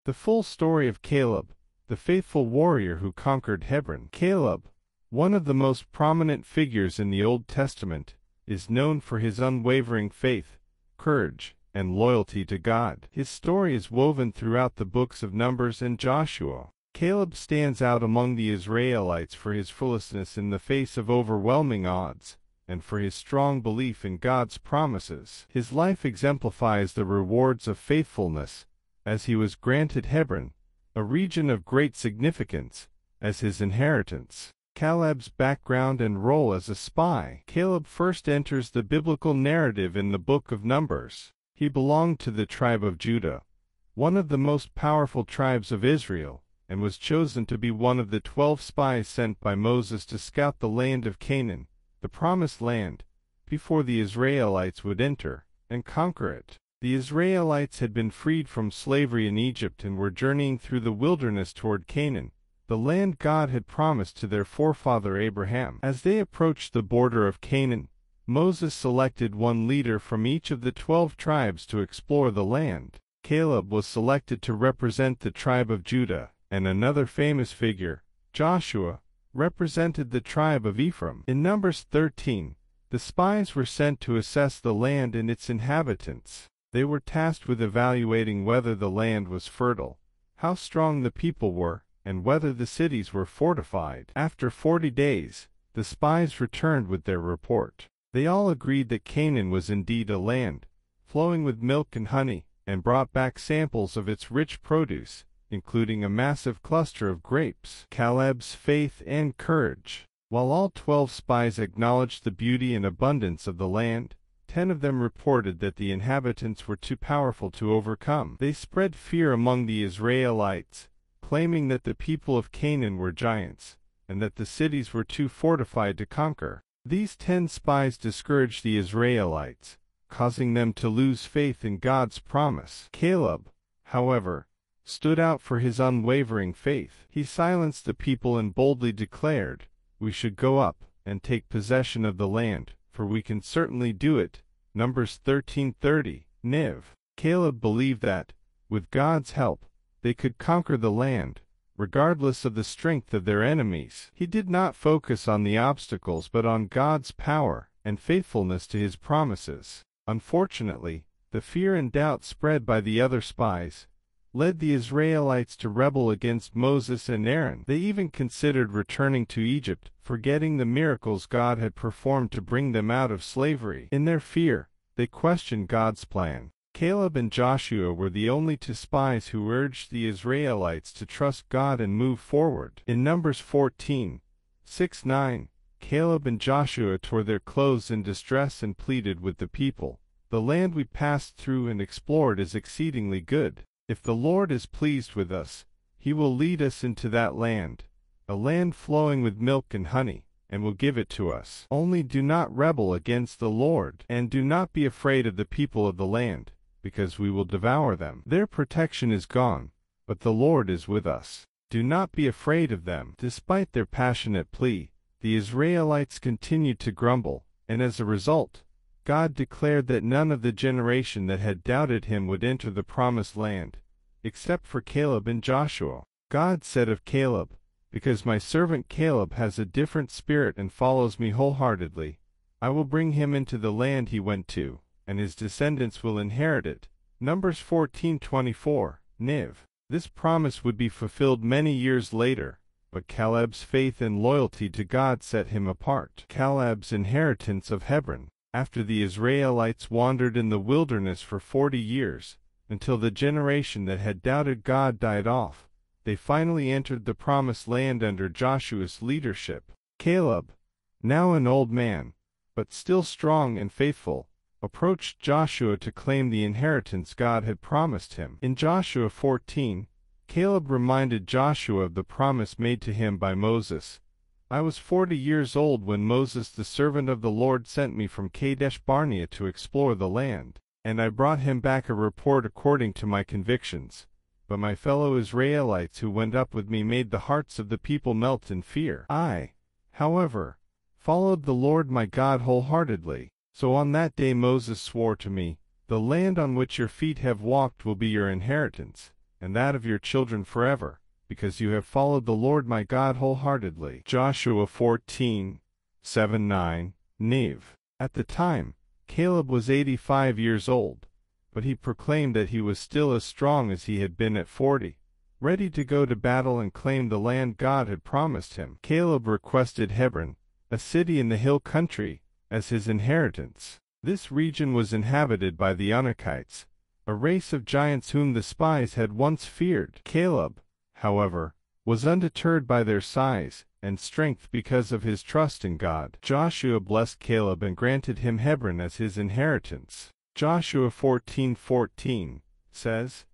The full story of Caleb, the faithful warrior who conquered Hebron. Caleb, one of the most prominent figures in the Old Testament, is known for his unwavering faith, courage, and loyalty to God. His story is woven throughout the books of Numbers and Joshua. Caleb stands out among the Israelites for his fearlessness in the face of overwhelming odds, and for his strong belief in God's promises. His life exemplifies the rewards of faithfulness, as he was granted Hebron, a region of great significance, as his inheritance. Caleb's background and role as a spy. Caleb first enters the biblical narrative in the book of Numbers. He belonged to the tribe of Judah, one of the most powerful tribes of Israel, and was chosen to be one of the 12 spies sent by Moses to scout the land of Canaan, the promised land, before the Israelites would enter and conquer it. The Israelites had been freed from slavery in Egypt and were journeying through the wilderness toward Canaan, the land God had promised to their forefather Abraham. As they approached the border of Canaan, Moses selected one leader from each of the 12 tribes to explore the land. Caleb was selected to represent the tribe of Judah, and another famous figure, Joshua, represented the tribe of Ephraim. In Numbers 13, the spies were sent to assess the land and its inhabitants. They were tasked with evaluating whether the land was fertile, how strong the people were, and whether the cities were fortified. After 40 days, the spies returned with their report. They all agreed that Canaan was indeed a land, flowing with milk and honey, and brought back samples of its rich produce, including a massive cluster of grapes. Caleb's faith and courage. While all 12 spies acknowledged the beauty and abundance of the land, 10 of them reported that the inhabitants were too powerful to overcome. They spread fear among the Israelites, claiming that the people of Canaan were giants, and that the cities were too fortified to conquer. These 10 spies discouraged the Israelites, causing them to lose faith in God's promise. Caleb, however, stood out for his unwavering faith. He silenced the people and boldly declared, "We should go up and take possession of the land, for we can certainly do it." Numbers 13:30, Niv. Caleb believed that, with God's help, they could conquer the land, regardless of the strength of their enemies. He did not focus on the obstacles but on God's power and faithfulness to his promises. Unfortunately, the fear and doubt spread by the other spies led the Israelites to rebel against Moses and Aaron. They even considered returning to Egypt, forgetting the miracles God had performed to bring them out of slavery. In their fear, they questioned God's plan. Caleb and Joshua were the only 2 spies who urged the Israelites to trust God and move forward. In Numbers 14:6-9, Caleb and Joshua tore their clothes in distress and pleaded with the people, "The land we passed through and explored is exceedingly good. If the Lord is pleased with us, He will lead us into that land, a land flowing with milk and honey, and will give it to us. Only do not rebel against the Lord, and do not be afraid of the people of the land, because we will devour them. Their protection is gone, but the Lord is with us. Do not be afraid of them." Despite their passionate plea, the Israelites continued to grumble, and as a result, God declared that none of the generation that had doubted him would enter the promised land, except for Caleb and Joshua. God said of Caleb, "Because my servant Caleb has a different spirit and follows me wholeheartedly, I will bring him into the land he went to, and his descendants will inherit it." Numbers 14:24, Niv. This promise would be fulfilled many years later, but Caleb's faith and loyalty to God set him apart. Caleb's inheritance of Hebron. After the Israelites wandered in the wilderness for 40 years, until the generation that had doubted God died off, they finally entered the promised land under Joshua's leadership. Caleb, now an old man, but still strong and faithful, approached Joshua to claim the inheritance God had promised him. In Joshua 14, Caleb reminded Joshua of the promise made to him by Moses. "I was 40 years old when Moses the servant of the Lord sent me from Kadesh Barnea to explore the land, and I brought him back a report according to my convictions. But my fellow Israelites who went up with me made the hearts of the people melt in fear. I, however, followed the Lord my God wholeheartedly. So on that day Moses swore to me, 'The land on which your feet have walked will be your inheritance, and that of your children forever, because you have followed the Lord my God wholeheartedly. Joshua 14:7-9, Nev. At the time, Caleb was 85 years old, but he proclaimed that he was still as strong as he had been at 40, ready to go to battle and claim the land God had promised him. Caleb requested Hebron, a city in the hill country, as his inheritance. This region was inhabited by the Anakites, a race of giants whom the spies had once feared. Caleb, however, was undeterred by their size and strength because of his trust in God. Joshua blessed Caleb and granted him Hebron as his inheritance. Joshua 14:14 says,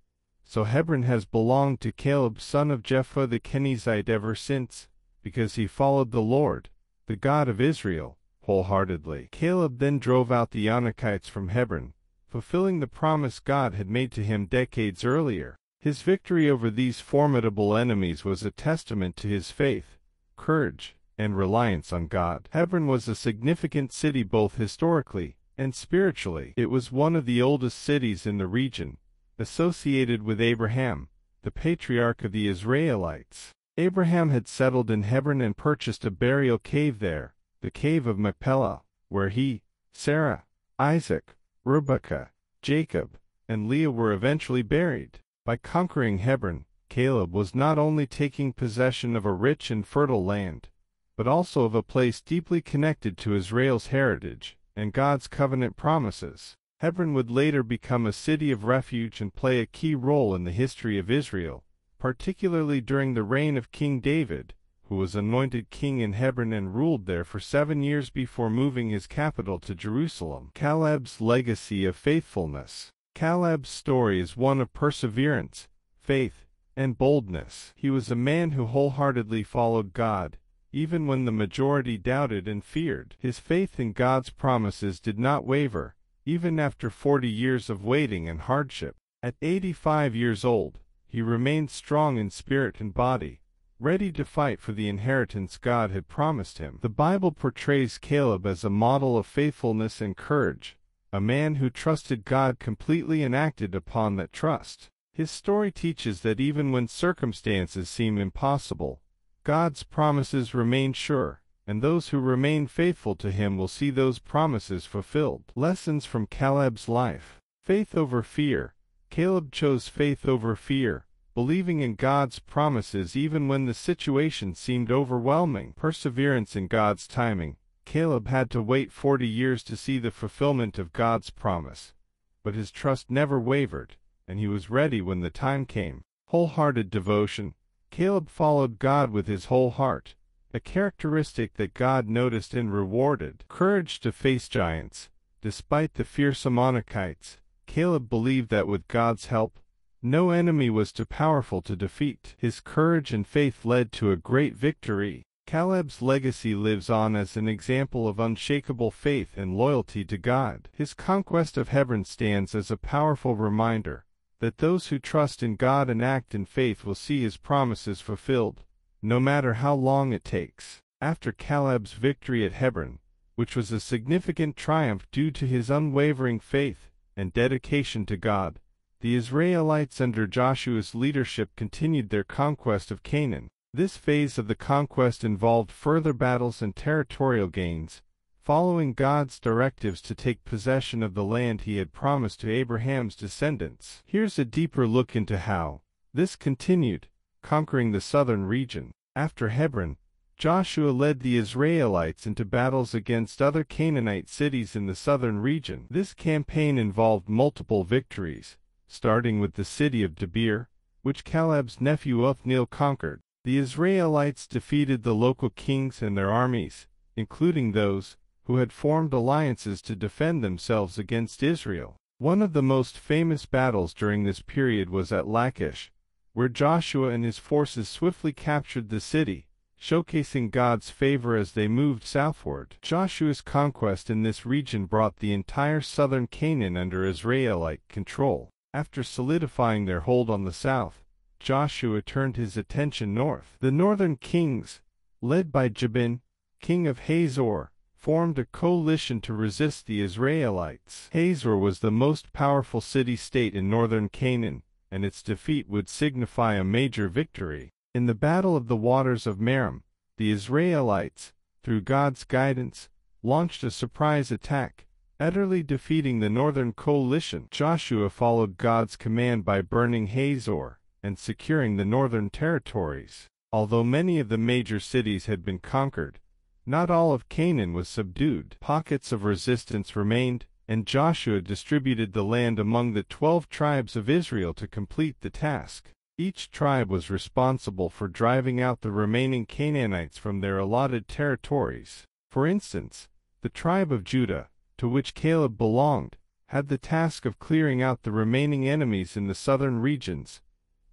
"So Hebron has belonged to Caleb son of Jephthah the Kenizzite ever since, because he followed the Lord, the God of Israel, wholeheartedly." Caleb then drove out the Anakites from Hebron, fulfilling the promise God had made to him decades earlier. His victory over these formidable enemies was a testament to his faith, courage, and reliance on God. Hebron was a significant city both historically and spiritually. It was one of the oldest cities in the region, associated with Abraham, the patriarch of the Israelites. Abraham had settled in Hebron and purchased a burial cave there, the Cave of Machpelah, where he, Sarah, Isaac, Rebekah, Jacob, and Leah were eventually buried. By conquering Hebron, Caleb was not only taking possession of a rich and fertile land, but also of a place deeply connected to Israel's heritage and God's covenant promises. Hebron would later become a city of refuge and play a key role in the history of Israel, particularly during the reign of King David, who was anointed king in Hebron and ruled there for 7 years before moving his capital to Jerusalem. Caleb's legacy of faithfulness. Caleb's story is one of perseverance, faith, and boldness. He was a man who wholeheartedly followed God, even when the majority doubted and feared. His faith in God's promises did not waver, even after 40 years of waiting and hardship. At 85 years old, he remained strong in spirit and body, ready to fight for the inheritance God had promised him. The Bible portrays Caleb as a model of faithfulness and courage, a man who trusted God completely and acted upon that trust. His story teaches that even when circumstances seem impossible, God's promises remain sure, and those who remain faithful to him will see those promises fulfilled. Lessons from Caleb's life. Faith over fear. Caleb chose faith over fear, believing in God's promises even when the situation seemed overwhelming. Perseverance in God's timing. Caleb had to wait 40 years to see the fulfillment of God's promise, but his trust never wavered, and he was ready when the time came. Wholehearted devotion. Caleb followed God with his whole heart, a characteristic that God noticed and rewarded. Courage to face giants. Despite the fearsome Anakites, Caleb believed that with God's help, no enemy was too powerful to defeat. His courage and faith led to a great victory. Caleb's legacy lives on as an example of unshakable faith and loyalty to God. His conquest of Hebron stands as a powerful reminder that those who trust in God and act in faith will see his promises fulfilled, no matter how long it takes. After Caleb's victory at Hebron, which was a significant triumph due to his unwavering faith and dedication to God, the Israelites under Joshua's leadership continued their conquest of Canaan. This phase of the conquest involved further battles and territorial gains, following God's directives to take possession of the land he had promised to Abraham's descendants. Here's a deeper look into how this continued, conquering the southern region. After Hebron, Joshua led the Israelites into battles against other Canaanite cities in the southern region. This campaign involved multiple victories, starting with the city of Debir, which Caleb's nephew Othniel conquered. The Israelites defeated the local kings and their armies, including those who had formed alliances to defend themselves against Israel. One of the most famous battles during this period was at Lachish, where Joshua and his forces swiftly captured the city, showcasing God's favor as they moved southward. Joshua's conquest in this region brought the entire southern Canaan under Israelite control. After solidifying their hold on the south, Joshua turned his attention north. The northern kings, led by Jabin, king of Hazor, formed a coalition to resist the Israelites. Hazor was the most powerful city-state in northern Canaan, and its defeat would signify a major victory. In the Battle of the Waters of Merom, the Israelites, through God's guidance, launched a surprise attack, utterly defeating the northern coalition. Joshua followed God's command by burning Hazor and securing the northern territories. Although many of the major cities had been conquered, not all of Canaan was subdued. Pockets of resistance remained, and Joshua distributed the land among the 12 tribes of Israel to complete the task. Each tribe was responsible for driving out the remaining Canaanites from their allotted territories. For instance, the tribe of Judah, to which Caleb belonged, had the task of clearing out the remaining enemies in the southern regions,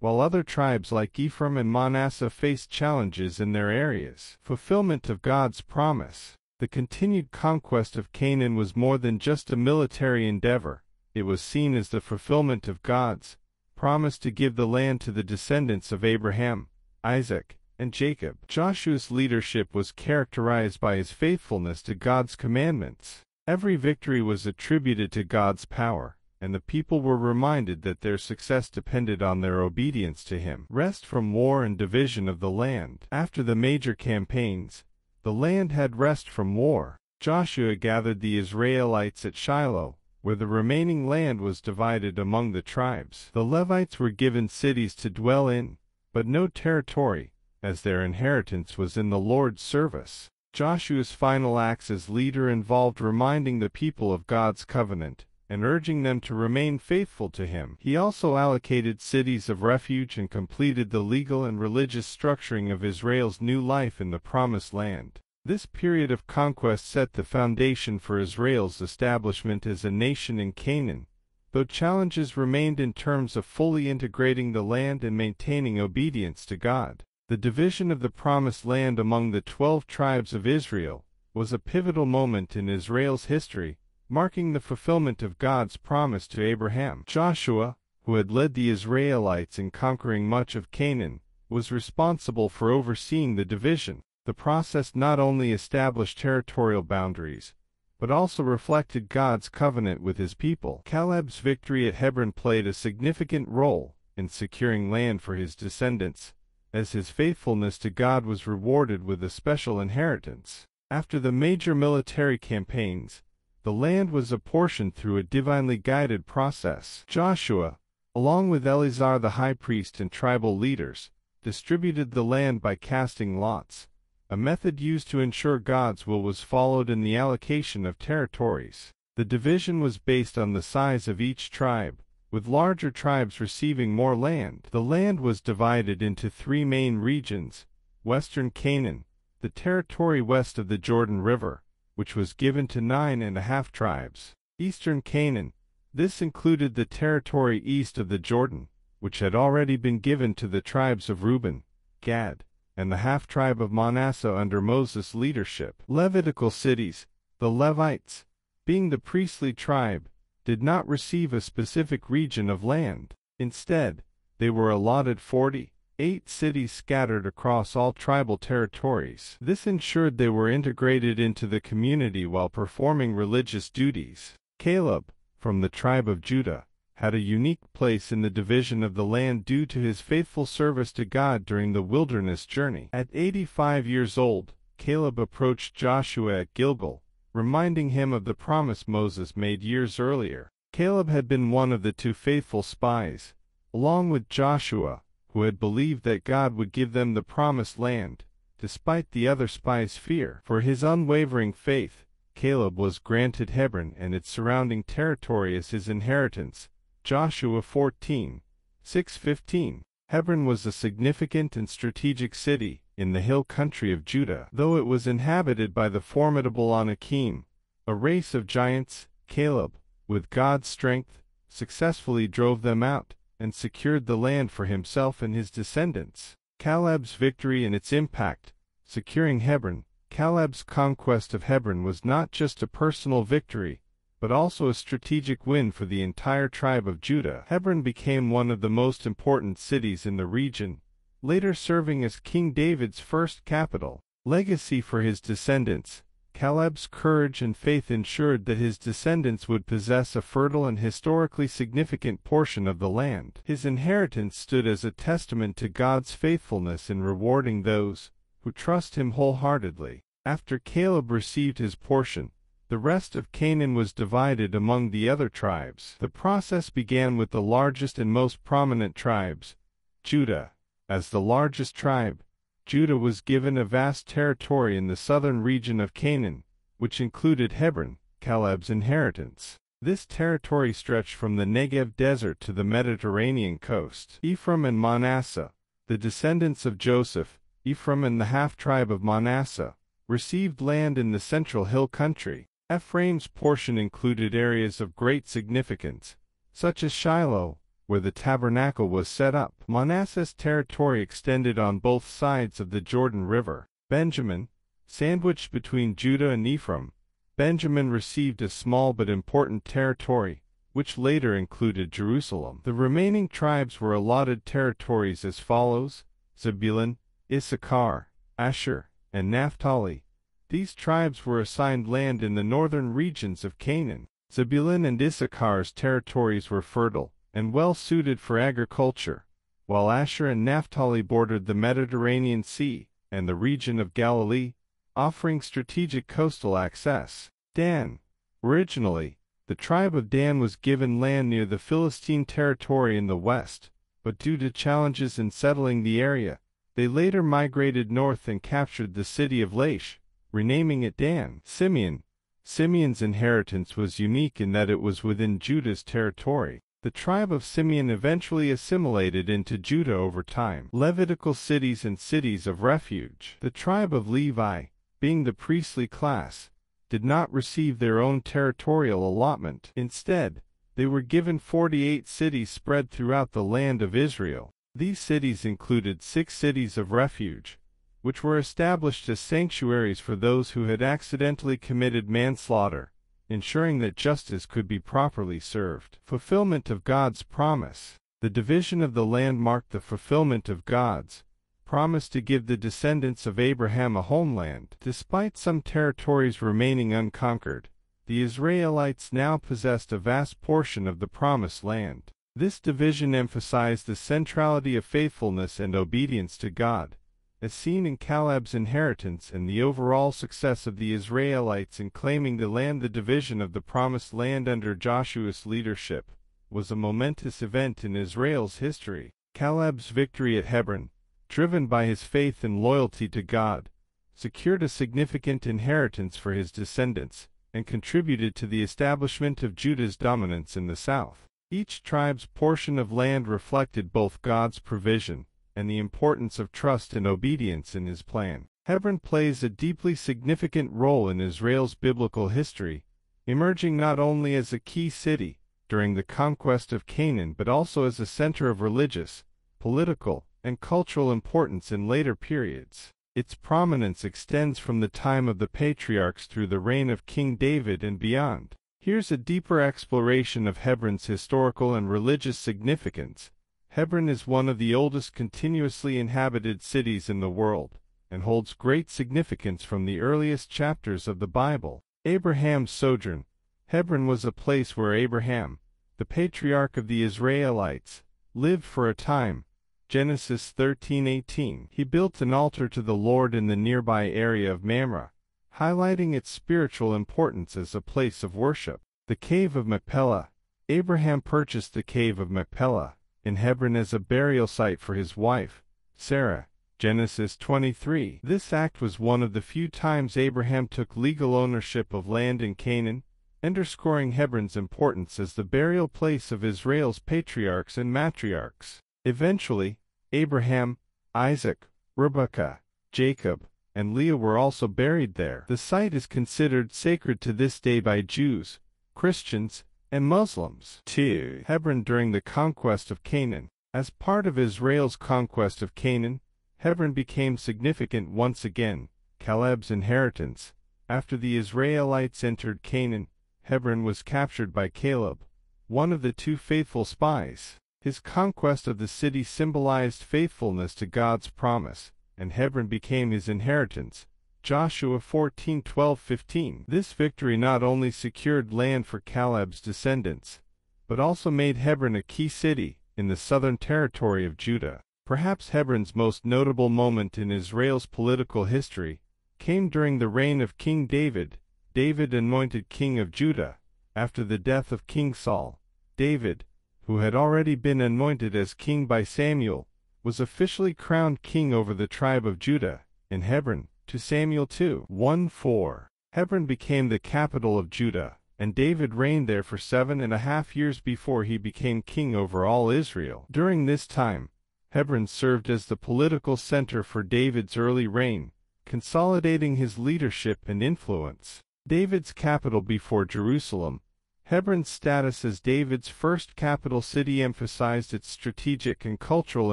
while other tribes like Ephraim and Manasseh faced challenges in their areas. Fulfillment of God's promise. The continued conquest of Canaan was more than just a military endeavor. It was seen as the fulfillment of God's promise to give the land to the descendants of Abraham, Isaac, and Jacob. Joshua's leadership was characterized by his faithfulness to God's commandments. Every victory was attributed to God's power, and the people were reminded that their success depended on their obedience to him. Rest from war and division of the land. After the major campaigns, the land had rest from war. Joshua gathered the Israelites at Shiloh, where the remaining land was divided among the tribes. The Levites were given cities to dwell in, but no territory, as their inheritance was in the Lord's service. Joshua's final acts as leader involved reminding the people of God's covenant and urging them to remain faithful to him. He also allocated cities of refuge and completed the legal and religious structuring of Israel's new life in the Promised Land. This period of conquest set the foundation for Israel's establishment as a nation in Canaan, though challenges remained in terms of fully integrating the land and maintaining obedience to God. The division of the Promised Land among the 12 tribes of Israel was a pivotal moment in Israel's history, marking the fulfillment of God's promise to Abraham. Joshua, who had led the Israelites in conquering much of Canaan, was responsible for overseeing the division. The process not only established territorial boundaries, but also reflected God's covenant with his people. Caleb's victory at Hebron played a significant role in securing land for his descendants, as his faithfulness to God was rewarded with a special inheritance. After the major military campaigns, the land was apportioned through a divinely guided process. Joshua, along with Eleazar the high priest and tribal leaders, distributed the land by casting lots, a method used to ensure God's will was followed in the allocation of territories. The division was based on the size of each tribe, with larger tribes receiving more land. The land was divided into 3 main regions: Western Canaan, the territory west of the Jordan River, which was given to 9.5 tribes; Eastern Canaan, this included the territory east of the Jordan, which had already been given to the tribes of Reuben, Gad, and the half-tribe of Manasseh under Moses' leadership. Levitical cities. The Levites, being the priestly tribe, did not receive a specific region of land. Instead, they were allotted 48 cities scattered across all tribal territories. This ensured they were integrated into the community while performing religious duties. Caleb, from the tribe of Judah, had a unique place in the division of the land due to his faithful service to God during the wilderness journey. At 85 years old, Caleb approached Joshua at Gilgal, reminding him of the promise Moses made years earlier. Caleb had been one of the 2 faithful spies, along with Joshua, who had believed that God would give them the promised land, despite the other spies' fear. For his unwavering faith, Caleb was granted Hebron and its surrounding territory as his inheritance. Joshua 14:6-15. Hebron was a significant and strategic city in the hill country of Judah. Though it was inhabited by the formidable Anakim, a race of giants, Caleb, with God's strength, successfully drove them out and secured the land for himself and his descendants. Caleb's victory and its impact. Securing Hebron. Caleb's conquest of Hebron was not just a personal victory, but also a strategic win for the entire tribe of Judah. Hebron became one of the most important cities in the region, later serving as King David's first capital. Legacy for his descendants. Caleb's courage and faith ensured that his descendants would possess a fertile and historically significant portion of the land. His inheritance stood as a testament to God's faithfulness in rewarding those who trust him wholeheartedly. After Caleb received his portion, the rest of Canaan was divided among the other tribes. The process began with the largest and most prominent tribes, Judah. As the largest tribe, Judah was given a vast territory in the southern region of Canaan, which included Hebron, Caleb's inheritance. This territory stretched from the Negev desert to the Mediterranean coast. Ephraim and Manasseh, the descendants of Joseph, Ephraim and the half-tribe of Manasseh, received land in the central hill country. Ephraim's portion included areas of great significance, such as Shiloh, where the tabernacle was set up. Manasseh's territory extended on both sides of the Jordan River. Benjamin, sandwiched between Judah and Ephraim, Benjamin received a small but important territory, which later included Jerusalem. The remaining tribes were allotted territories as follows: Zebulun, Issachar, Asher, and Naphtali. These tribes were assigned land in the northern regions of Canaan. Zebulun and Issachar's territories were fertile and well suited for agriculture, while Asher and Naphtali bordered the Mediterranean Sea and the region of Galilee, offering strategic coastal access. Dan. Originally, the tribe of Dan was given land near the Philistine territory in the west, but due to challenges in settling the area, they later migrated north and captured the city of Laish, renaming it Dan. Simeon. Simeon's inheritance was unique in that it was within Judah's territory. The tribe of Simeon eventually assimilated into Judah over time. Levitical cities and cities of refuge. The tribe of Levi, being the priestly class, did not receive their own territorial allotment. Instead, they were given 48 cities spread throughout the land of Israel. These cities included 6 cities of refuge, which were established as sanctuaries for those who had accidentally committed manslaughter, ensuring that justice could be properly served. Fulfillment of God's promise. The division of the land marked the fulfillment of God's promise to give the descendants of Abraham a homeland. Despite some territories remaining unconquered, the Israelites now possessed a vast portion of the promised land. This division emphasized the centrality of faithfulness and obedience to God, as seen in Caleb's inheritance and the overall success of the Israelites in claiming the land. The division of the promised land under Joshua's leadership was a momentous event in Israel's history. Caleb's victory at Hebron, driven by his faith and loyalty to God, secured a significant inheritance for his descendants and contributed to the establishment of Judah's dominance in the south. Each tribe's portion of land reflected both God's provision and the importance of trust and obedience in his plan. Hebron plays a deeply significant role in Israel's biblical history, emerging not only as a key city during the conquest of Canaan but also as a center of religious, political, and cultural importance in later periods. Its prominence extends from the time of the patriarchs through the reign of King David and beyond. Here's a deeper exploration of Hebron's historical and religious significance. Hebron is one of the oldest continuously inhabited cities in the world, and holds great significance from the earliest chapters of the Bible. Abraham's sojourn. Hebron was a place where Abraham, the patriarch of the Israelites, lived for a time. Genesis 13:18. He built an altar to the Lord in the nearby area of Mamre, highlighting its spiritual importance as a place of worship. The Cave of Machpelah. Abraham purchased the Cave of Machpelah in Hebron as a burial site for his wife, Sarah. Genesis 23. This act was one of the few times Abraham took legal ownership of land in Canaan, underscoring Hebron's importance as the burial place of Israel's patriarchs and matriarchs. Eventually, Abraham, Isaac, Rebekah, Jacob, and Leah were also buried there. The site is considered sacred to this day by Jews, Christians, and Muslims. 2. Hebron during the conquest of Canaan. As part of Israel's conquest of Canaan, Hebron became significant once again. Caleb's inheritance. After the Israelites entered Canaan, Hebron was captured by Caleb, one of the 2 faithful spies. His conquest of the city symbolized faithfulness to God's promise, and Hebron became his inheritance, Joshua 14:12-15. This victory not only secured land for Caleb's descendants, but also made Hebron a key city in the southern territory of Judah. Perhaps Hebron's most notable moment in Israel's political history came during the reign of King David. David anointed king of Judah after the death of King Saul. David, who had already been anointed as king by Samuel, was officially crowned king over the tribe of Judah in Hebron. 2 Samuel 2:1-4. Hebron became the capital of Judah, and David reigned there for 7.5 years before he became king over all Israel. During this time, Hebron served as the political center for David's early reign, consolidating his leadership and influence. David's capital before Jerusalem, Hebron's status as David's first capital city emphasized its strategic and cultural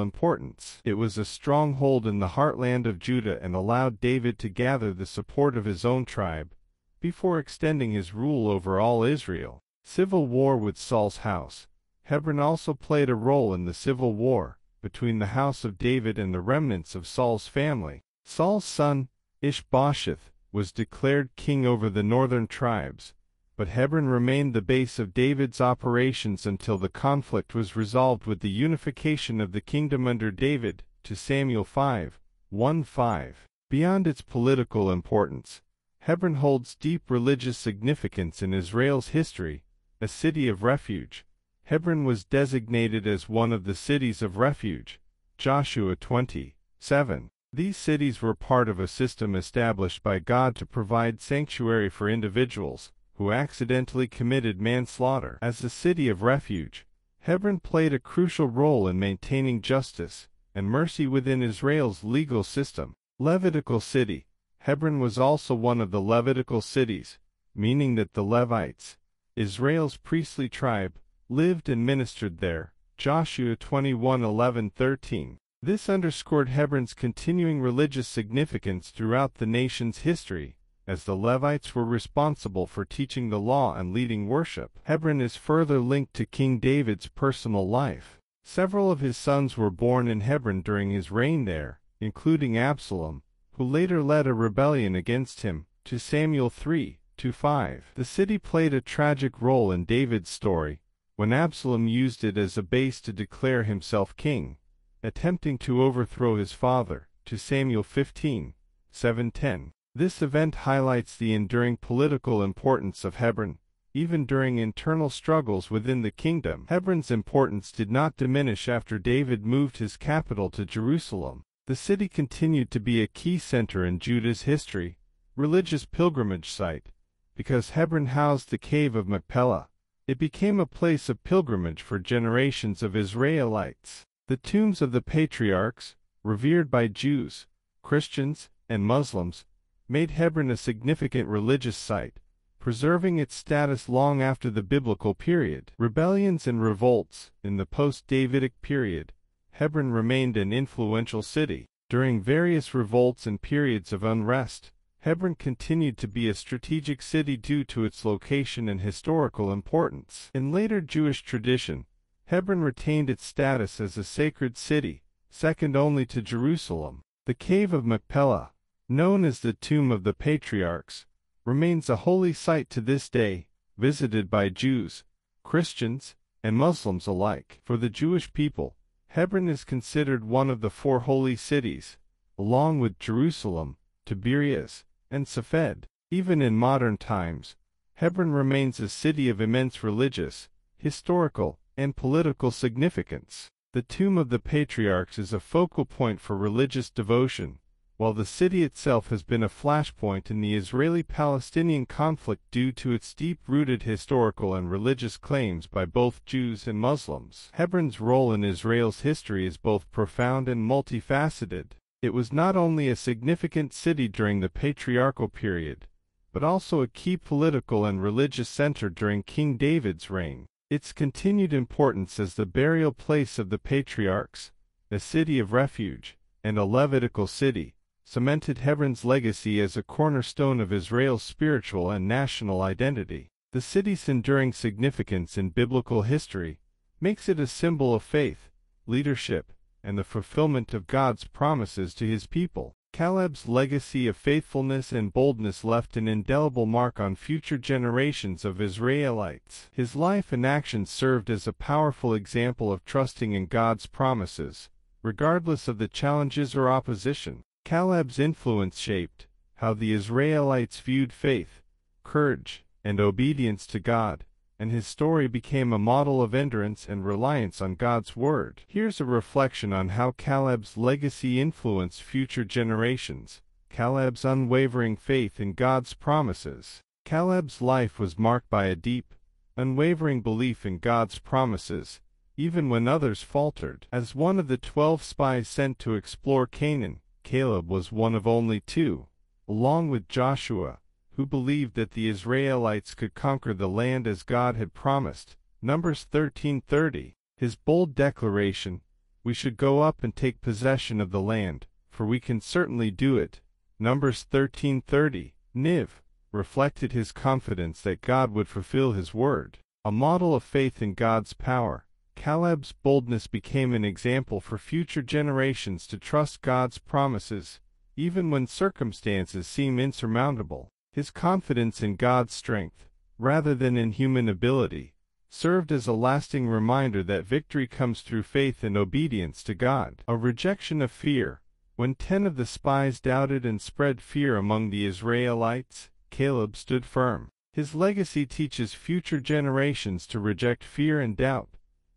importance. It was a stronghold in the heartland of Judah and allowed David to gather the support of his own tribe before extending his rule over all Israel. Civil war with Saul's house. Hebron also played a role in the civil war between the house of David and the remnants of Saul's family. Saul's son, Ishbosheth, was declared king over the northern tribes, but Hebron remained the base of David's operations until the conflict was resolved with the unification of the kingdom under David. 2 Samuel 5:1-5. Beyond its political importance, Hebron holds deep religious significance in Israel's history, a city of refuge. Hebron was designated as one of the cities of refuge. Joshua 20:7. These cities were part of a system established by God to provide sanctuary for individuals who accidentally committed manslaughter. As a city of refuge, Hebron played a crucial role in maintaining justice and mercy within Israel's legal system. Levitical city. Hebron was also one of the Levitical cities, meaning that the Levites, Israel's priestly tribe, lived and ministered there. Joshua 21:11-13. This underscored Hebron's continuing religious significance throughout the nation's history, as the Levites were responsible for teaching the law and leading worship. Hebron is further linked to King David's personal life. Several of his sons were born in Hebron during his reign there, including Absalom, who later led a rebellion against him. 2 Samuel 3:2-5. The city played a tragic role in David's story, when Absalom used it as a base to declare himself king, attempting to overthrow his father. 2 Samuel 15:7-10. This event highlights the enduring political importance of Hebron, even during internal struggles within the kingdom. Hebron's importance did not diminish after David moved his capital to Jerusalem. The city continued to be a key center in Judah's history, religious pilgrimage site. Because Hebron housed the cave of Machpelah, it became a place of pilgrimage for generations of Israelites. The tombs of the patriarchs, revered by Jews, Christians, and Muslims, made Hebron a significant religious site, preserving its status long after the biblical period. Rebellions and revolts. In the post-Davidic period, Hebron remained an influential city. During various revolts and periods of unrest, Hebron continued to be a strategic city due to its location and historical importance. In later Jewish tradition, Hebron retained its status as a sacred city, second only to Jerusalem. The Cave of Machpelah, known as the Tomb of the Patriarchs, remains a holy site to this day, visited by Jews, Christians, and Muslims alike. For the Jewish people, Hebron is considered one of the four holy cities, along with Jerusalem, Tiberias, and Safed. Even in modern times, Hebron remains a city of immense religious, historical, and political significance. The Tomb of the Patriarchs is a focal point for religious devotion, while the city itself has been a flashpoint in the Israeli-Palestinian conflict due to its deep-rooted historical and religious claims by both Jews and Muslims. Hebron's role in Israel's history is both profound and multifaceted. It was not only a significant city during the patriarchal period, but also a key political and religious center during King David's reign. Its continued importance as the burial place of the patriarchs, a city of refuge, and a Levitical city, cemented Hebron's legacy as a cornerstone of Israel's spiritual and national identity. The city's enduring significance in biblical history makes it a symbol of faith, leadership, and the fulfillment of God's promises to His people. Caleb's legacy of faithfulness and boldness left an indelible mark on future generations of Israelites. His life and actions served as a powerful example of trusting in God's promises, regardless of the challenges or opposition. Caleb's influence shaped how the Israelites viewed faith, courage, and obedience to God, and his story became a model of endurance and reliance on God's word. Here's a reflection on how Caleb's legacy influenced future generations. Caleb's unwavering faith in God's promises. Caleb's life was marked by a deep, unwavering belief in God's promises, even when others faltered. As one of the 12 spies sent to explore Canaan, Caleb was one of only 2, along with Joshua, who believed that the Israelites could conquer the land as God had promised. Numbers 13:30. His bold declaration, "We should go up and take possession of the land, for we can certainly do it." Numbers 13:30. Niv reflected his confidence that God would fulfill his word. A model of faith in God's power, Caleb's boldness became an example for future generations to trust God's promises, even when circumstances seem insurmountable. His confidence in God's strength, rather than in human ability, served as a lasting reminder that victory comes through faith and obedience to God. A rejection of fear. When 10 of the spies doubted and spread fear among the Israelites, Caleb stood firm. His legacy teaches future generations to reject fear and doubt,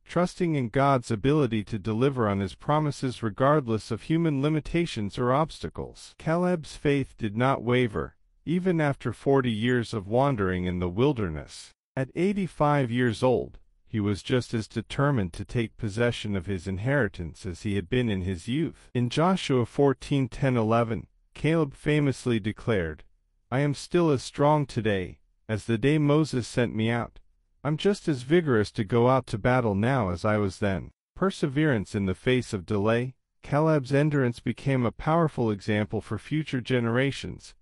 trusting in God's ability to deliver on his promises regardless of human limitations or obstacles. Caleb's faith did not waver, even after 40 years of wandering in the wilderness. At 85 years old, he was just as determined to take possession of his inheritance as he had been in his youth. In Joshua 14:10-11, Caleb famously declared, "I am still as strong today as the day Moses sent me out. I'm just as vigorous to go out to battle now as I was then." Perseverance in the face of delay. Caleb's endurance became a powerful example for future generations,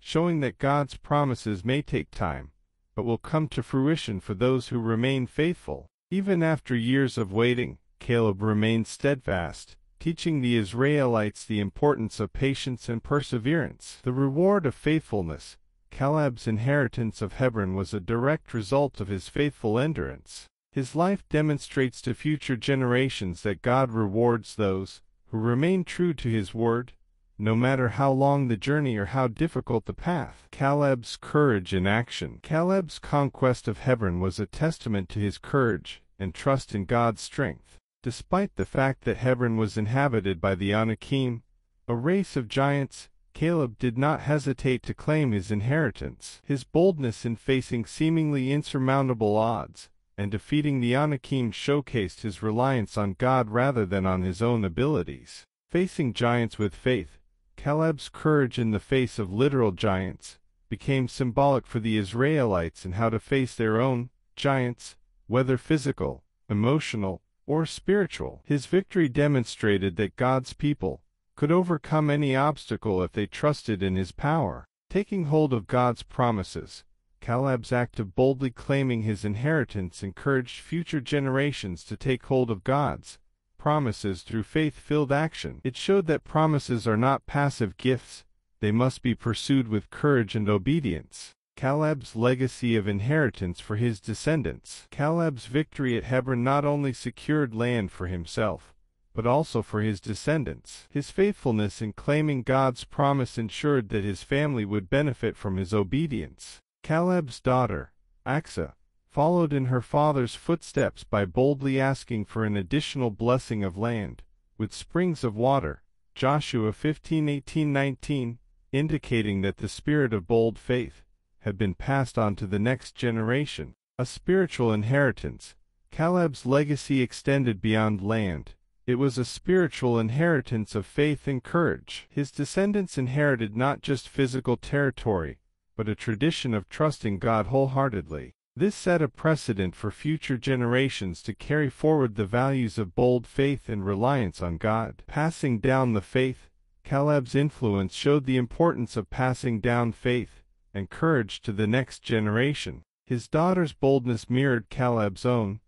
showing that God's promises may take time, but will come to fruition for those who remain faithful. Even after years of waiting, Caleb remained steadfast, teaching the Israelites the importance of patience and perseverance. The reward of faithfulness. Caleb's inheritance of Hebron was a direct result of his faithful endurance. His life demonstrates to future generations that God rewards those who remain true to his word, no matter how long the journey or how difficult the path. Caleb's courage in action. Caleb's conquest of Hebron was a testament to his courage and trust in God's strength. Despite the fact that Hebron was inhabited by the Anakim, a race of giants, Caleb did not hesitate to claim his inheritance. His boldness in facing seemingly insurmountable odds and defeating the Anakim showcased his reliance on God rather than on his own abilities. Facing giants with faith. Caleb's courage in the face of literal giants became symbolic for the Israelites in how to face their own giants, whether physical, emotional, or spiritual. His victory demonstrated that God's people could overcome any obstacle if they trusted in his power. Taking hold of God's promises. Caleb's act of boldly claiming his inheritance encouraged future generations to take hold of God's promises through faith-filled action. It showed that promises are not passive gifts, they must be pursued with courage and obedience. Caleb's legacy of inheritance for his descendants. Caleb's victory at Hebron not only secured land for himself, but also for his descendants. His faithfulness in claiming God's promise ensured that his family would benefit from his obedience. Caleb's daughter, Achsah, followed in her father's footsteps by boldly asking for an additional blessing of land, with springs of water, Joshua 15:18-19, indicating that the spirit of bold faith had been passed on to the next generation. A spiritual inheritance. Caleb's legacy extended beyond land. It was a spiritual inheritance of faith and courage. His descendants inherited not just physical territory, but a tradition of trusting God wholeheartedly. This set a precedent for future generations to carry forward the values of bold faith and reliance on God. Passing down the faith. Caleb's influence showed the importance of passing down faith and courage to the next generation. His daughter's boldness mirrored Caleb's own,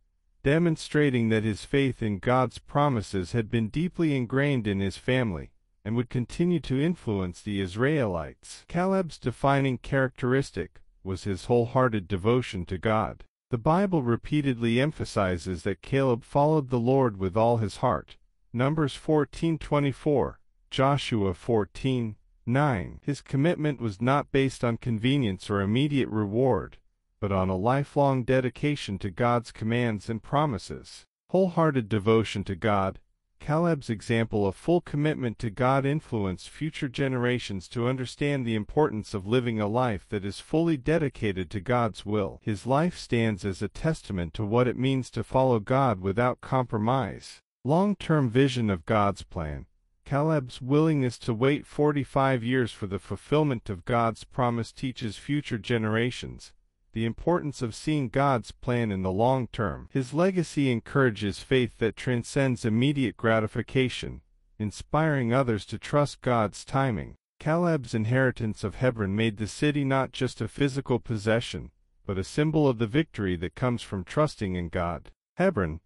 demonstrating that his faith in God's promises had been deeply ingrained in his family. and would continue to influence the Israelites. Caleb's defining characteristic was his wholehearted devotion to God. The Bible repeatedly emphasizes that Caleb followed the Lord with all his heart. Numbers 14:24, Joshua 14:9. His commitment was not based on convenience or immediate reward, but on a lifelong dedication to God's commands and promises. Wholehearted devotion to God. Caleb's example of full commitment to God influenced future generations to understand the importance of living a life that is fully dedicated to God's will. His life stands as a testament to what it means to follow God without compromise. Long-term vision of God's plan. Caleb's willingness to wait 45 years for the fulfillment of God's promise teaches future generations the importance of seeing God's plan in the long term. His legacy encourages faith that transcends immediate gratification, inspiring others to trust God's timing. Caleb's inheritance of Hebron made the city not just a physical possession, but a symbol of the victory that comes from trusting in God. Hebron,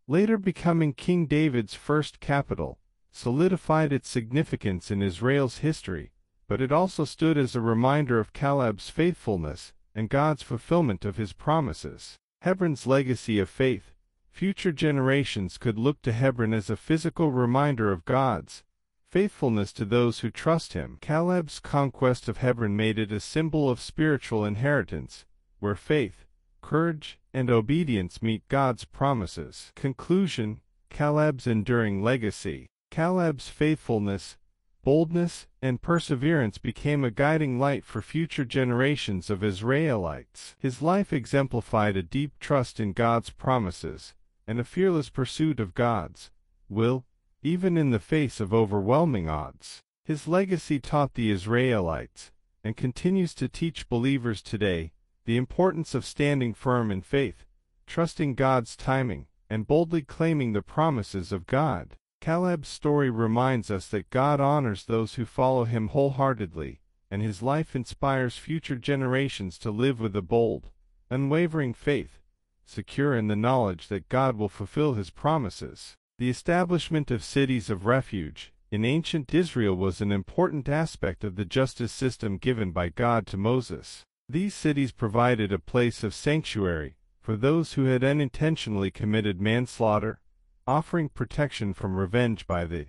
later becoming King David's first capital, solidified its significance in Israel's history, but it also stood as a reminder of Caleb's faithfulness and God's fulfillment of his promises. Hebron's legacy of faith. Future generations could look to Hebron as a physical reminder of God's faithfulness to those who trust him. Caleb's conquest of Hebron made it a symbol of spiritual inheritance, where faith, courage, and obedience meet God's promises. Conclusion. Caleb's enduring legacy. Caleb's faithfulness, boldness, and perseverance became a guiding light for future generations of Israelites. His life exemplified a deep trust in God's promises and a fearless pursuit of God's will, even in the face of overwhelming odds. His legacy taught the Israelites, and continues to teach believers today, the importance of standing firm in faith, trusting God's timing, and boldly claiming the promises of God. Caleb's story reminds us that God honors those who follow him wholeheartedly, and his life inspires future generations to live with a bold, unwavering faith, secure in the knowledge that God will fulfill his promises. The establishment of cities of refuge in ancient Israel was an important aspect of the justice system given by God to Moses. These cities provided a place of sanctuary for those who had unintentionally committed manslaughter, offering protection from revenge by the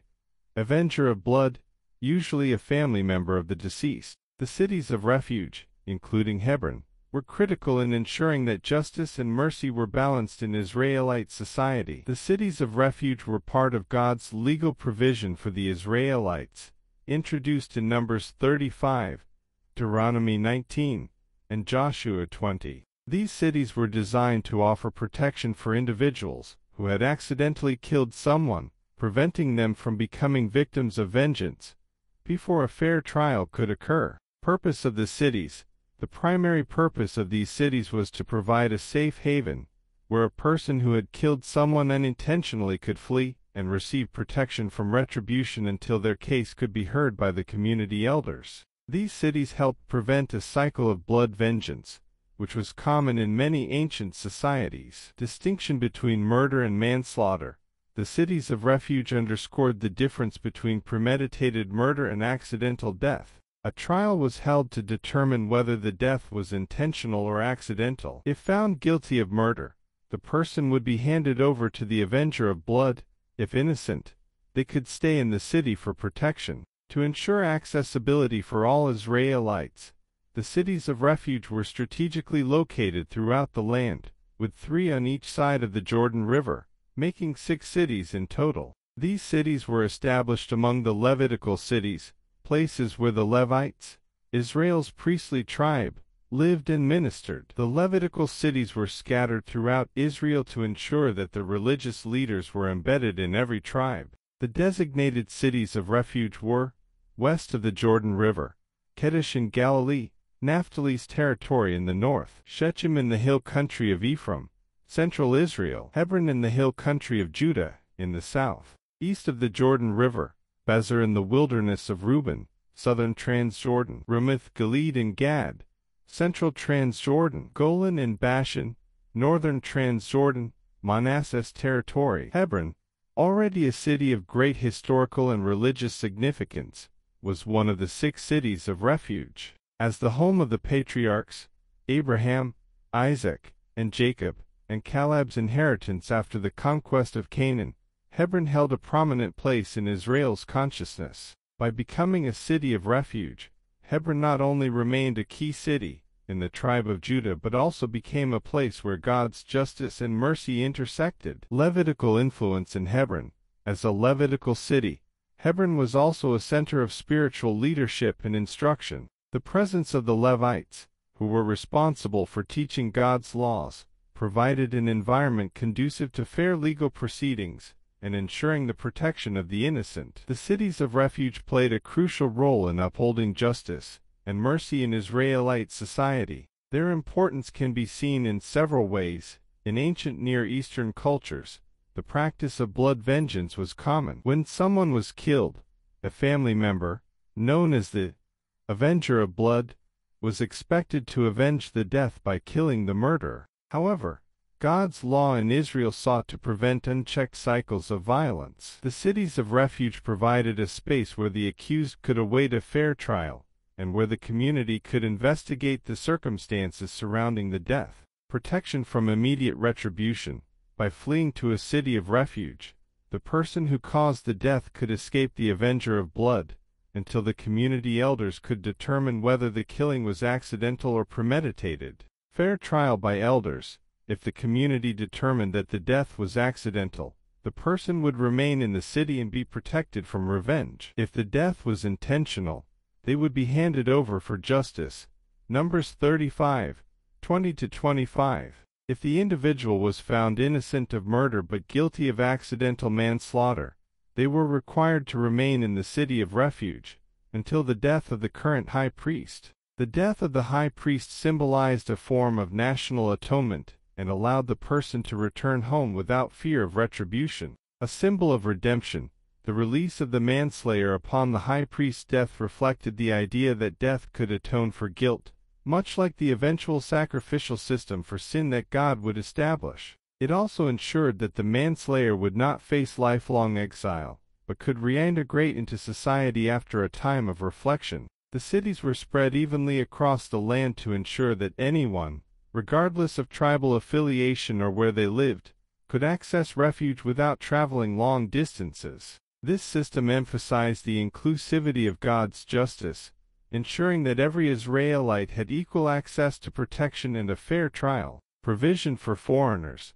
avenger of blood, usually a family member of the deceased. The cities of refuge, including Hebron, were critical in ensuring that justice and mercy were balanced in Israelite society. The cities of refuge were part of God's legal provision for the Israelites, introduced in Numbers 35, Deuteronomy 19, and Joshua 20. These cities were designed to offer protection for individuals who had accidentally killed someone, preventing them from becoming victims of vengeance before a fair trial could occur. Purpose of the cities. The primary purpose of these cities was to provide a safe haven, where a person who had killed someone unintentionally could flee and receive protection from retribution until their case could be heard by the community elders. These cities helped prevent a cycle of blood vengeance, which was common in many ancient societies. Distinction between murder and manslaughter. The cities of refuge underscored the difference between premeditated murder and accidental death. A trial was held to determine whether the death was intentional or accidental. If found guilty of murder, the person would be handed over to the avenger of blood. If innocent, they could stay in the city for protection. To ensure accessibility for all Israelites, the cities of refuge were strategically located throughout the land, with 3 on each side of the Jordan River, making 6 cities in total. These cities were established among the Levitical cities, places where the Levites, Israel's priestly tribe, lived and ministered. The Levitical cities were scattered throughout Israel to ensure that the religious leaders were embedded in every tribe. The designated cities of refuge were, west of the Jordan River, Kedesh in Galilee, Naphtali's territory in the north, Shechem in the hill country of Ephraim, central Israel, Hebron in the hill country of Judah, in the south, east of the Jordan River, Bezer in the wilderness of Reuben, southern Transjordan, Ramoth Gilead and Gad, central Transjordan, Golan and Bashan, northern Transjordan, Manasseh's territory, Hebron, already a city of great historical and religious significance, was one of the 6 cities of refuge. As the home of the patriarchs, Abraham, Isaac, and Jacob, and Caleb's inheritance after the conquest of Canaan, Hebron held a prominent place in Israel's consciousness. By becoming a city of refuge, Hebron not only remained a key city in the tribe of Judah but also became a place where God's justice and mercy intersected. Levitical influence in Hebron. As a Levitical city, Hebron was also a center of spiritual leadership and instruction. The presence of the Levites, who were responsible for teaching God's laws, provided an environment conducive to fair legal proceedings and ensuring the protection of the innocent. The cities of refuge played a crucial role in upholding justice and mercy in Israelite society. Their importance can be seen in several ways. In ancient Near Eastern cultures, the practice of blood vengeance was common. When someone was killed, a family member, known as the avenger of blood, was expected to avenge the death by killing the murderer. However, God's law in Israel sought to prevent unchecked cycles of violence. The cities of refuge provided a space where the accused could await a fair trial, and where the community could investigate the circumstances surrounding the death. Protection from immediate retribution. By fleeing to a city of refuge, the person who caused the death could escape the avenger of blood, until the community elders could determine whether the killing was accidental or premeditated. Fair trial by elders. If the community determined that the death was accidental, the person would remain in the city and be protected from revenge. If the death was intentional, they would be handed over for justice. Numbers 35:20-25. If the individual was found innocent of murder but guilty of accidental manslaughter, they were required to remain in the city of refuge until the death of the current high priest. The death of the high priest symbolized a form of national atonement and allowed the person to return home without fear of retribution. A symbol of redemption, the release of the manslayer upon the high priest's death reflected the idea that death could atone for guilt, much like the eventual sacrificial system for sin that God would establish. It also ensured that the manslayer would not face lifelong exile, but could reintegrate into society after a time of reflection. The cities were spread evenly across the land to ensure that anyone, regardless of tribal affiliation or where they lived, could access refuge without traveling long distances. This system emphasized the inclusivity of God's justice, ensuring that every Israelite had equal access to protection and a fair trial. Provision for foreigners.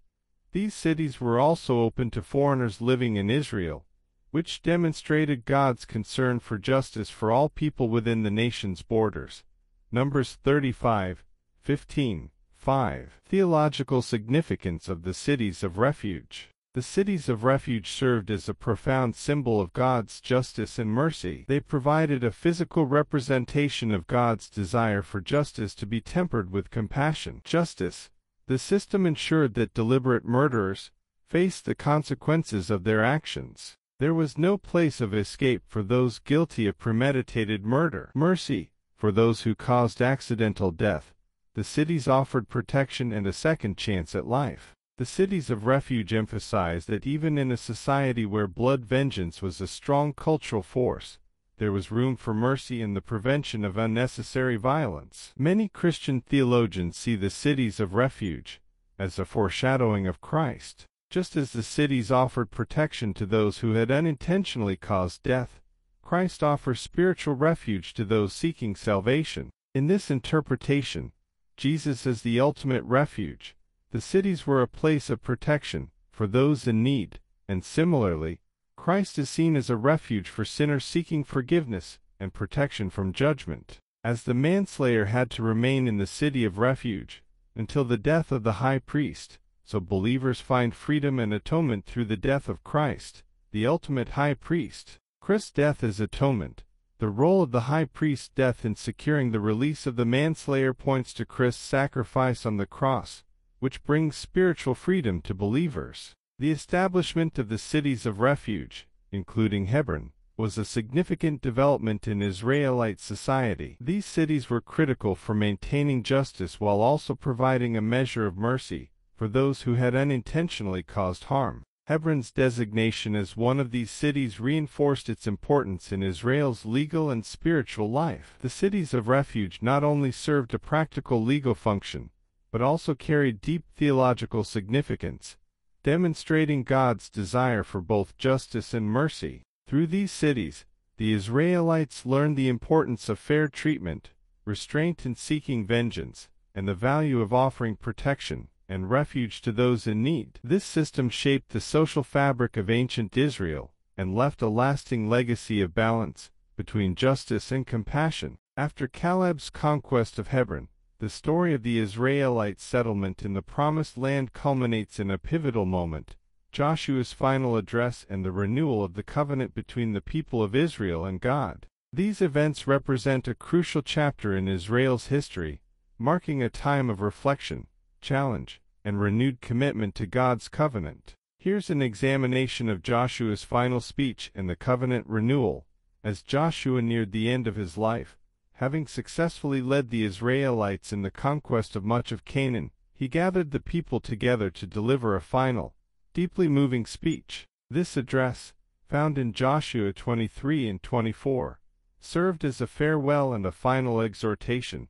These cities were also open to foreigners living in Israel, which demonstrated God's concern for justice for all people within the nation's borders. Numbers 35:15. 5. Theological significance of the cities of refuge. The cities of refuge served as a profound symbol of God's justice and mercy. They provided a physical representation of God's desire for justice to be tempered with compassion. Justice. The system ensured that deliberate murderers faced the consequences of their actions. There was no place of escape for those guilty of premeditated murder. Mercy. For those who caused accidental death, the cities offered protection and a second chance at life. The cities of refuge emphasized that even in a society where blood vengeance was a strong cultural force, there was room for mercy and the prevention of unnecessary violence. Many Christian theologians see the cities of refuge as a foreshadowing of Christ. Just as the cities offered protection to those who had unintentionally caused death, Christ offers spiritual refuge to those seeking salvation. In this interpretation, Jesus is the ultimate refuge. The cities were a place of protection for those in need, and similarly, Christ is seen as a refuge for sinners seeking forgiveness and protection from judgment. As the manslayer had to remain in the city of refuge until the death of the high priest, so believers find freedom and atonement through the death of Christ, the ultimate high priest. Christ's death as atonement. The role of the high priest's death in securing the release of the manslayer points to Christ's sacrifice on the cross, which brings spiritual freedom to believers. The establishment of the cities of refuge, including Hebron, was a significant development in Israelite society. These cities were critical for maintaining justice while also providing a measure of mercy for those who had unintentionally caused harm. Hebron's designation as one of these cities reinforced its importance in Israel's legal and spiritual life. The cities of refuge not only served a practical legal function, but also carried deep theological significance, demonstrating God's desire for both justice and mercy. Through these cities, the Israelites learned the importance of fair treatment, restraint in seeking vengeance, and the value of offering protection and refuge to those in need. This system shaped the social fabric of ancient Israel and left a lasting legacy of balance between justice and compassion. After Caleb's conquest of Hebron, the story of the Israelite settlement in the Promised Land culminates in a pivotal moment, Joshua's final address and the renewal of the covenant between the people of Israel and God. These events represent a crucial chapter in Israel's history, marking a time of reflection, challenge, and renewed commitment to God's covenant. Here's an examination of Joshua's final speech and the covenant renewal. As Joshua neared the end of his life, having successfully led the Israelites in the conquest of much of Canaan, he gathered the people together to deliver a final, deeply moving speech. This address, found in Joshua 23 and 24, served as a farewell and a final exhortation,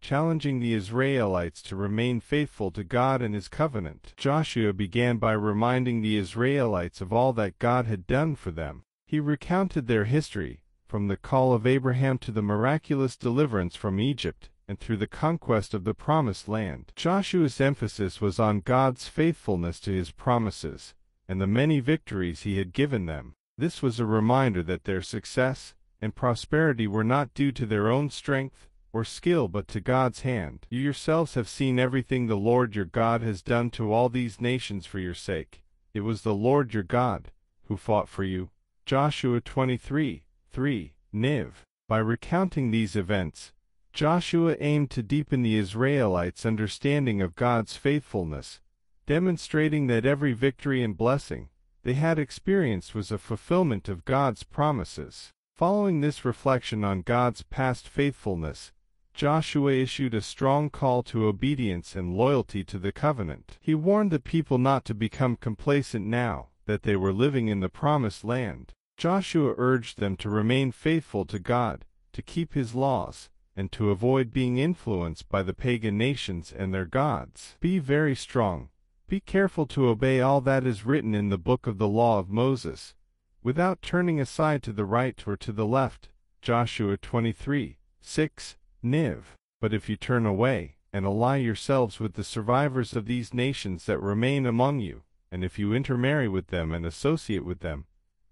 challenging the Israelites to remain faithful to God and His covenant. Joshua began by reminding the Israelites of all that God had done for them. He recounted their history, from the call of Abraham to the miraculous deliverance from Egypt, and through the conquest of the Promised Land. Joshua's emphasis was on God's faithfulness to His promises, and the many victories He had given them. This was a reminder that their success and prosperity were not due to their own strength or skill but to God's hand. You yourselves have seen everything the Lord your God has done to all these nations for your sake. It was the Lord your God who fought for you. Joshua 23:3, Niv. By recounting these events, Joshua aimed to deepen the Israelites' understanding of God's faithfulness, demonstrating that every victory and blessing they had experienced was a fulfillment of God's promises. Following this reflection on God's past faithfulness, Joshua issued a strong call to obedience and loyalty to the covenant. He warned the people not to become complacent now that they were living in the Promised Land. Joshua urged them to remain faithful to God, to keep His laws, and to avoid being influenced by the pagan nations and their gods. Be very strong. Be careful to obey all that is written in the book of the law of Moses, without turning aside to the right or to the left. Joshua 23:6, Niv. But if you turn away, and ally yourselves with the survivors of these nations that remain among you, and if you intermarry with them and associate with them,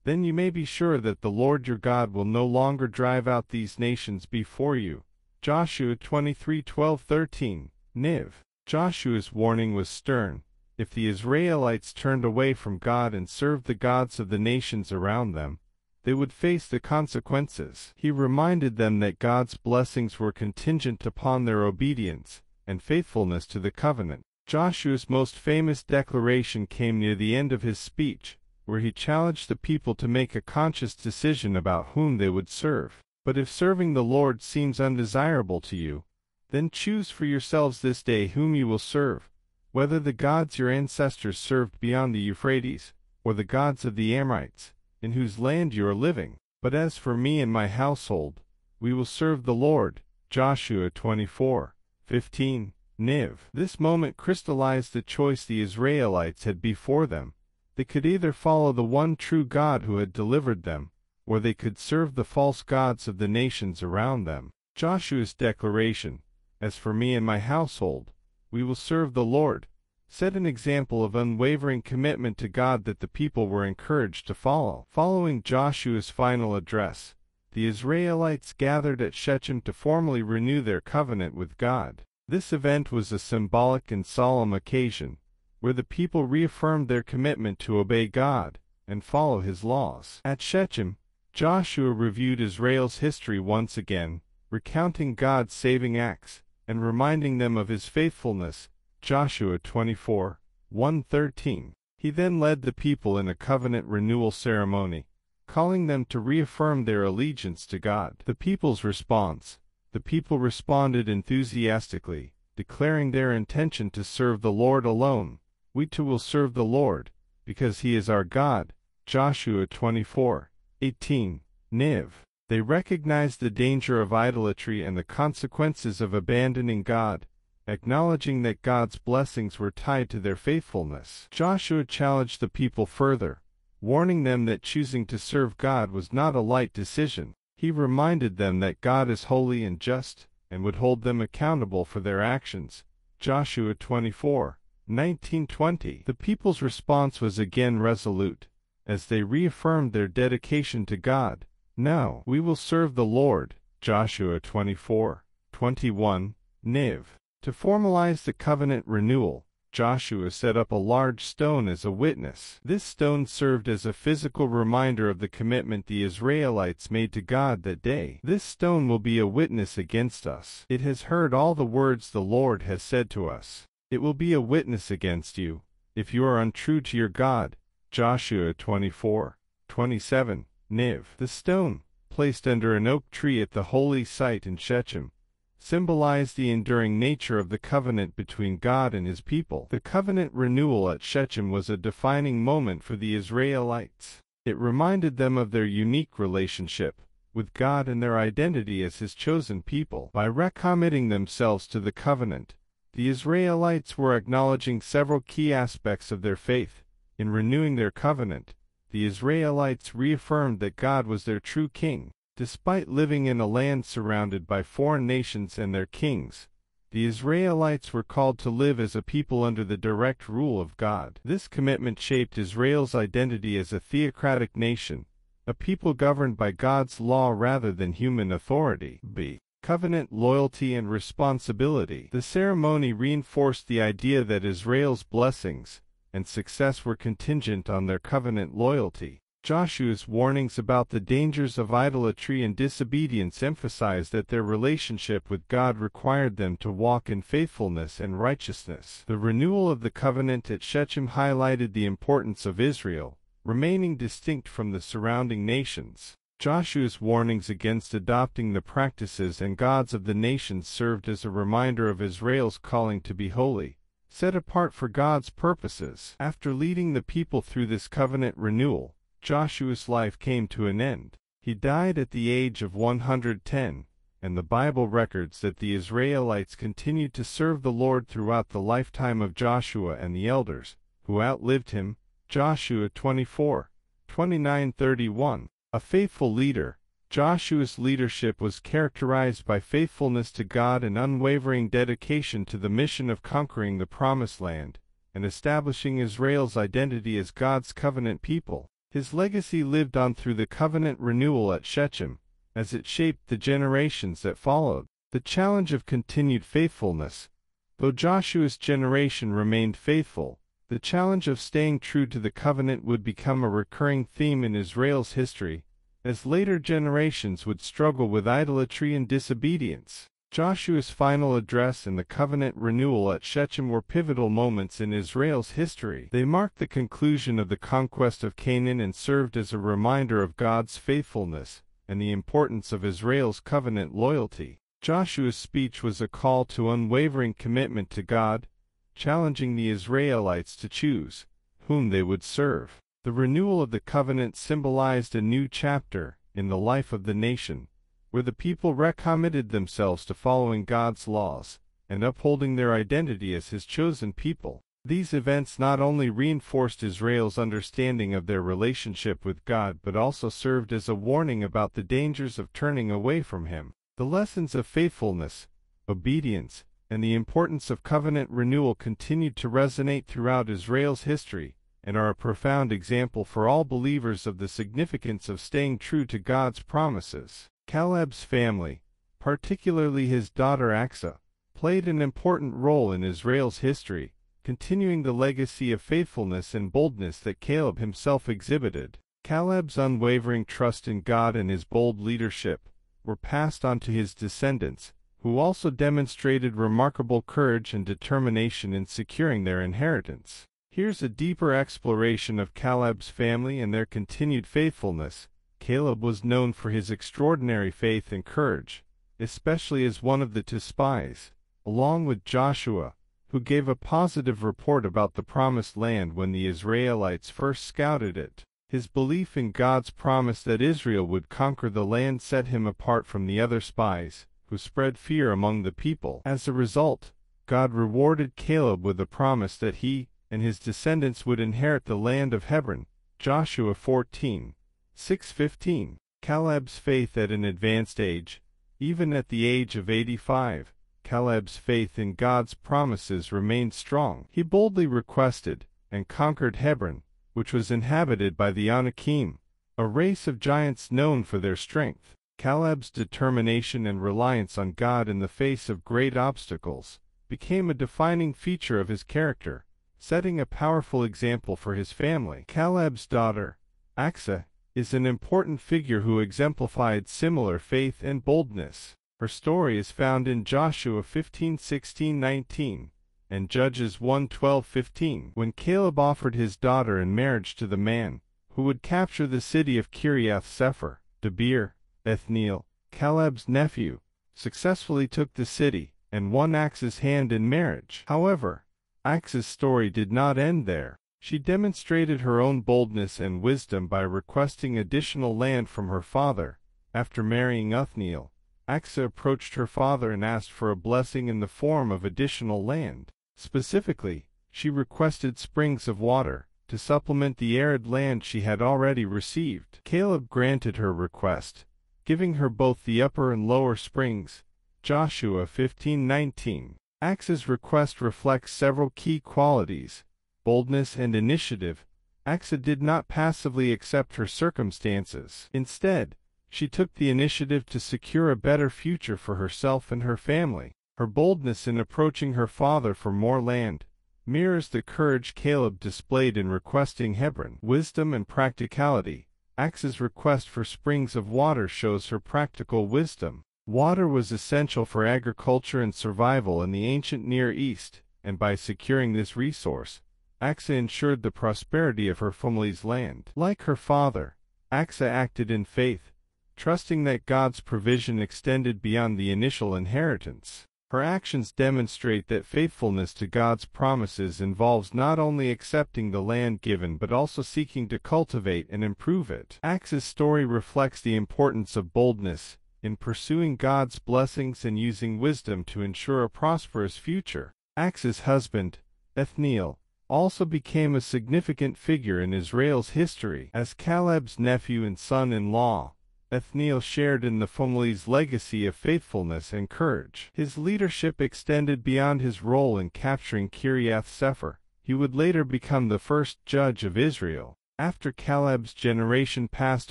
then you may be sure that the Lord your God will no longer drive out these nations before you. Joshua 23:12-13, Niv. Joshua's warning was stern. If the Israelites turned away from God and served the gods of the nations around them, they would face the consequences. He reminded them that God's blessings were contingent upon their obedience and faithfulness to the covenant. Joshua's most famous declaration came near the end of his speech, where he challenged the people to make a conscious decision about whom they would serve. But if serving the Lord seems undesirable to you, then choose for yourselves this day whom you will serve, whether the gods your ancestors served beyond the Euphrates, or the gods of the Amorites, in whose land you are living. But as for me and my household, we will serve the Lord. Joshua 24:15, Niv. This moment crystallized the choice the Israelites had before them. They could either follow the one true God who had delivered them, or they could serve the false gods of the nations around them. Joshua's declaration, "As for me and my household, we will serve the Lord," set an example of unwavering commitment to God that the people were encouraged to follow. Following Joshua's final address, the Israelites gathered at Shechem to formally renew their covenant with God. This event was a symbolic and solemn occasion, where the people reaffirmed their commitment to obey God and follow His laws. At Shechem, Joshua reviewed Israel's history once again, recounting God's saving acts and reminding them of His faithfulness. Joshua 24:1-13. He then led the people in a covenant renewal ceremony, calling them to reaffirm their allegiance to God. The people's response: the people responded enthusiastically, declaring their intention to serve the Lord alone. "We too will serve the Lord, because he is our God. Joshua 24:18. Niv. They recognized the danger of idolatry and the consequences of abandoning God, acknowledging that God's blessings were tied to their faithfulness. Joshua challenged the people further, warning them that choosing to serve God was not a light decision. He reminded them that God is holy and just, and would hold them accountable for their actions. Joshua 24:19-20. The people's response was again resolute, as they reaffirmed their dedication to God. "No, we will serve the Lord." Joshua 24:21. Niv. To formalize the covenant renewal, Joshua set up a large stone as a witness. This stone served as a physical reminder of the commitment the Israelites made to God that day. "This stone will be a witness against us. It has heard all the words the Lord has said to us. It will be a witness against you, if you are untrue to your God." Joshua 24:27. Niv. The stone, placed under an oak tree at the holy site in Shechem, symbolized the enduring nature of the covenant between God and his people. The covenant renewal at Shechem was a defining moment for the Israelites. It reminded them of their unique relationship with God and their identity as his chosen people. By recommitting themselves to the covenant, the Israelites were acknowledging several key aspects of their faith. In renewing their covenant, the Israelites reaffirmed that God was their true king. Despite living in a land surrounded by foreign nations and their kings, the Israelites were called to live as a people under the direct rule of God. This commitment shaped Israel's identity as a theocratic nation, a people governed by God's law rather than human authority. B. Covenant loyalty and responsibility. The ceremony reinforced the idea that Israel's blessings and success were contingent on their covenant loyalty. Joshua's warnings about the dangers of idolatry and disobedience emphasized that their relationship with God required them to walk in faithfulness and righteousness. The renewal of the covenant at Shechem highlighted the importance of Israel remaining distinct from the surrounding nations. Joshua's warnings against adopting the practices and gods of the nations served as a reminder of Israel's calling to be holy, set apart for God's purposes. After leading the people through this covenant renewal, Joshua's life came to an end. He died at the age of 110, and the Bible records that the Israelites continued to serve the Lord throughout the lifetime of Joshua and the elders, who outlived him. Joshua 24:29-31. A faithful leader, Joshua's leadership was characterized by faithfulness to God and unwavering dedication to the mission of conquering the Promised Land and establishing Israel's identity as God's covenant people. His legacy lived on through the covenant renewal at Shechem, as it shaped the generations that followed. The challenge of continued faithfulness. Though Joshua's generation remained faithful, the challenge of staying true to the covenant would become a recurring theme in Israel's history, as later generations would struggle with idolatry and disobedience. Joshua's final address and the covenant renewal at Shechem were pivotal moments in Israel's history. They marked the conclusion of the conquest of Canaan and served as a reminder of God's faithfulness and the importance of Israel's covenant loyalty. Joshua's speech was a call to unwavering commitment to God, challenging the Israelites to choose whom they would serve. The renewal of the covenant symbolized a new chapter in the life of the nation, where the people recommitted themselves to following God's laws and upholding their identity as his chosen people. These events not only reinforced Israel's understanding of their relationship with God but also served as a warning about the dangers of turning away from him. The lessons of faithfulness, obedience, and the importance of covenant renewal continued to resonate throughout Israel's history and are a profound example for all believers of the significance of staying true to God's promises. Caleb's family, particularly his daughter Aksa, played an important role in Israel's history, continuing the legacy of faithfulness and boldness that Caleb himself exhibited. Caleb's unwavering trust in God and his bold leadership were passed on to his descendants, who also demonstrated remarkable courage and determination in securing their inheritance. Here's a deeper exploration of Caleb's family and their continued faithfulness. Caleb was known for his extraordinary faith and courage, especially as one of the two spies, along with Joshua, who gave a positive report about the Promised Land when the Israelites first scouted it. His belief in God's promise that Israel would conquer the land set him apart from the other spies, who spread fear among the people. As a result, God rewarded Caleb with a promise that he and his descendants would inherit the land of Hebron. Joshua 14:6-15. Caleb's faith at an advanced age. Even at the age of 85, Caleb's faith in God's promises remained strong. He boldly requested and conquered Hebron, which was inhabited by the Anakim, a race of giants known for their strength. Caleb's determination and reliance on God in the face of great obstacles became a defining feature of his character, setting a powerful example for his family. Caleb's daughter, Achsah, is an important figure who exemplified similar faith and boldness. Her story is found in Joshua 15:16-19 and Judges 1:12-15. When Caleb offered his daughter in marriage to the man who would capture the city of Kiriath-Sepher, Debir, Othniel, Caleb's nephew, successfully took the city and won Achsah's hand in marriage. However, Achsah's story did not end there. She demonstrated her own boldness and wisdom by requesting additional land from her father. After marrying Othniel, Achsah approached her father and asked for a blessing in the form of additional land. Specifically, she requested springs of water to supplement the arid land she had already received. Caleb granted her request, giving her both the upper and lower springs. Joshua 15:19. Achsah's request reflects several key qualities: boldness and initiative. Achsah did not passively accept her circumstances. Instead, she took the initiative to secure a better future for herself and her family. Her boldness in approaching her father for more land mirrors the courage Caleb displayed in requesting Hebron. Wisdom and practicality. Achsah's request for springs of water shows her practical wisdom. Water was essential for agriculture and survival in the ancient Near East, and by securing this resource, Achsah ensured the prosperity of her family's land. Like her father, Achsah acted in faith, trusting that God's provision extended beyond the initial inheritance. Her actions demonstrate that faithfulness to God's promises involves not only accepting the land given but also seeking to cultivate and improve it. Achsah's story reflects the importance of boldness in pursuing God's blessings and using wisdom to ensure a prosperous future. Achsah's husband, Othniel, also became a significant figure in Israel's history. As Caleb's nephew and son-in-law, Othniel shared in the family's legacy of faithfulness and courage. His leadership extended beyond his role in capturing Kiriath-Sepher. He would later become the first judge of Israel. After Caleb's generation passed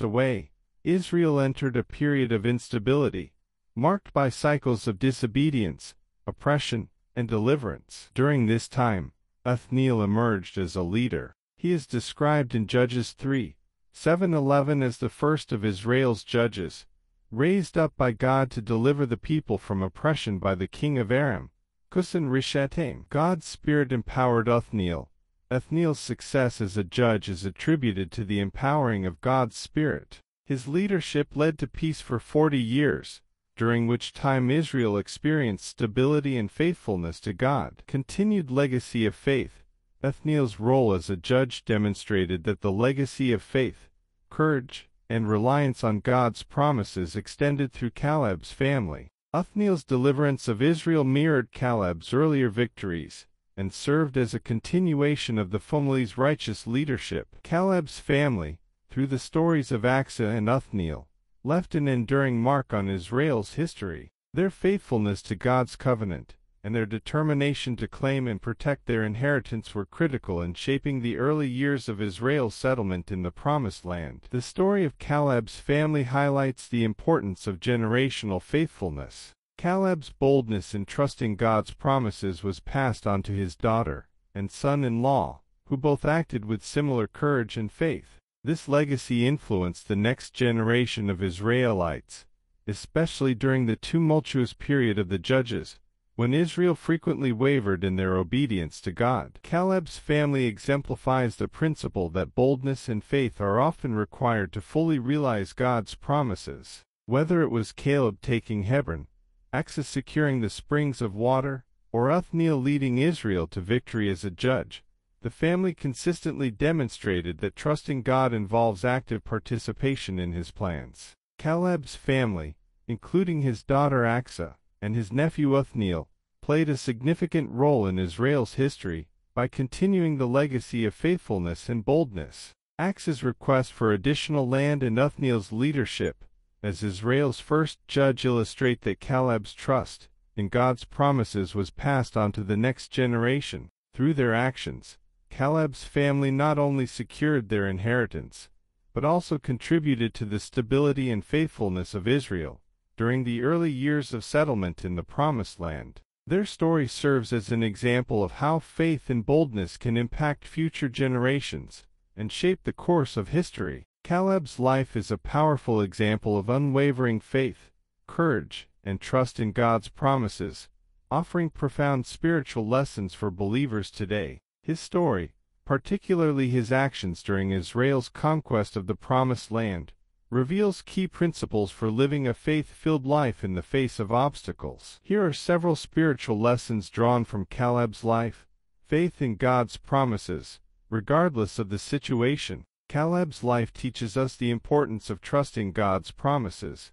away, Israel entered a period of instability, marked by cycles of disobedience, oppression, and deliverance. During this time, Othniel emerged as a leader. He is described in Judges 3:7-11 as the first of Israel's judges, raised up by God to deliver the people from oppression by the king of Aram, Cusan-Rishathaim. God's Spirit empowered Othniel. Othniel's success as a judge is attributed to the empowering of God's Spirit. His leadership led to peace for 40 years, during which time Israel experienced stability and faithfulness to God. Continued legacy of faith. Othniel's role as a judge demonstrated that the legacy of faith, courage, and reliance on God's promises extended through Caleb's family. Othniel's deliverance of Israel mirrored Caleb's earlier victories and served as a continuation of the family's righteous leadership. Caleb's family, through the stories of Achsah and Othniel, left an enduring mark on Israel's history. Their faithfulness to God's covenant and their determination to claim and protect their inheritance were critical in shaping the early years of Israel's settlement in the Promised Land. The story of Caleb's family highlights the importance of generational faithfulness. Caleb's boldness in trusting God's promises was passed on to his daughter and son-in-law, who both acted with similar courage and faith. This legacy influenced the next generation of Israelites, especially during the tumultuous period of the Judges, when Israel frequently wavered in their obedience to God. Caleb's family exemplifies the principle that boldness and faith are often required to fully realize God's promises. Whether it was Caleb taking Hebron, Achsah securing the springs of water, or Othniel leading Israel to victory as a judge, the family consistently demonstrated that trusting God involves active participation in his plans. Caleb's family, including his daughter Achsah and his nephew Othniel, played a significant role in Israel's history by continuing the legacy of faithfulness and boldness. Achsah's request for additional land and Othniel's leadership as Israel's first judge illustrate that Caleb's trust in God's promises was passed on to the next generation. Through their actions, Caleb's family not only secured their inheritance, but also contributed to the stability and faithfulness of Israel during the early years of settlement in the Promised Land. Their story serves as an example of how faith and boldness can impact future generations and shape the course of history. Caleb's life is a powerful example of unwavering faith, courage, and trust in God's promises, offering profound spiritual lessons for believers today. His story, particularly his actions during Israel's conquest of the Promised Land, reveals key principles for living a faith-filled life in the face of obstacles. Here are several spiritual lessons drawn from Caleb's life. Faith in God's promises, regardless of the situation. Caleb's life teaches us the importance of trusting God's promises,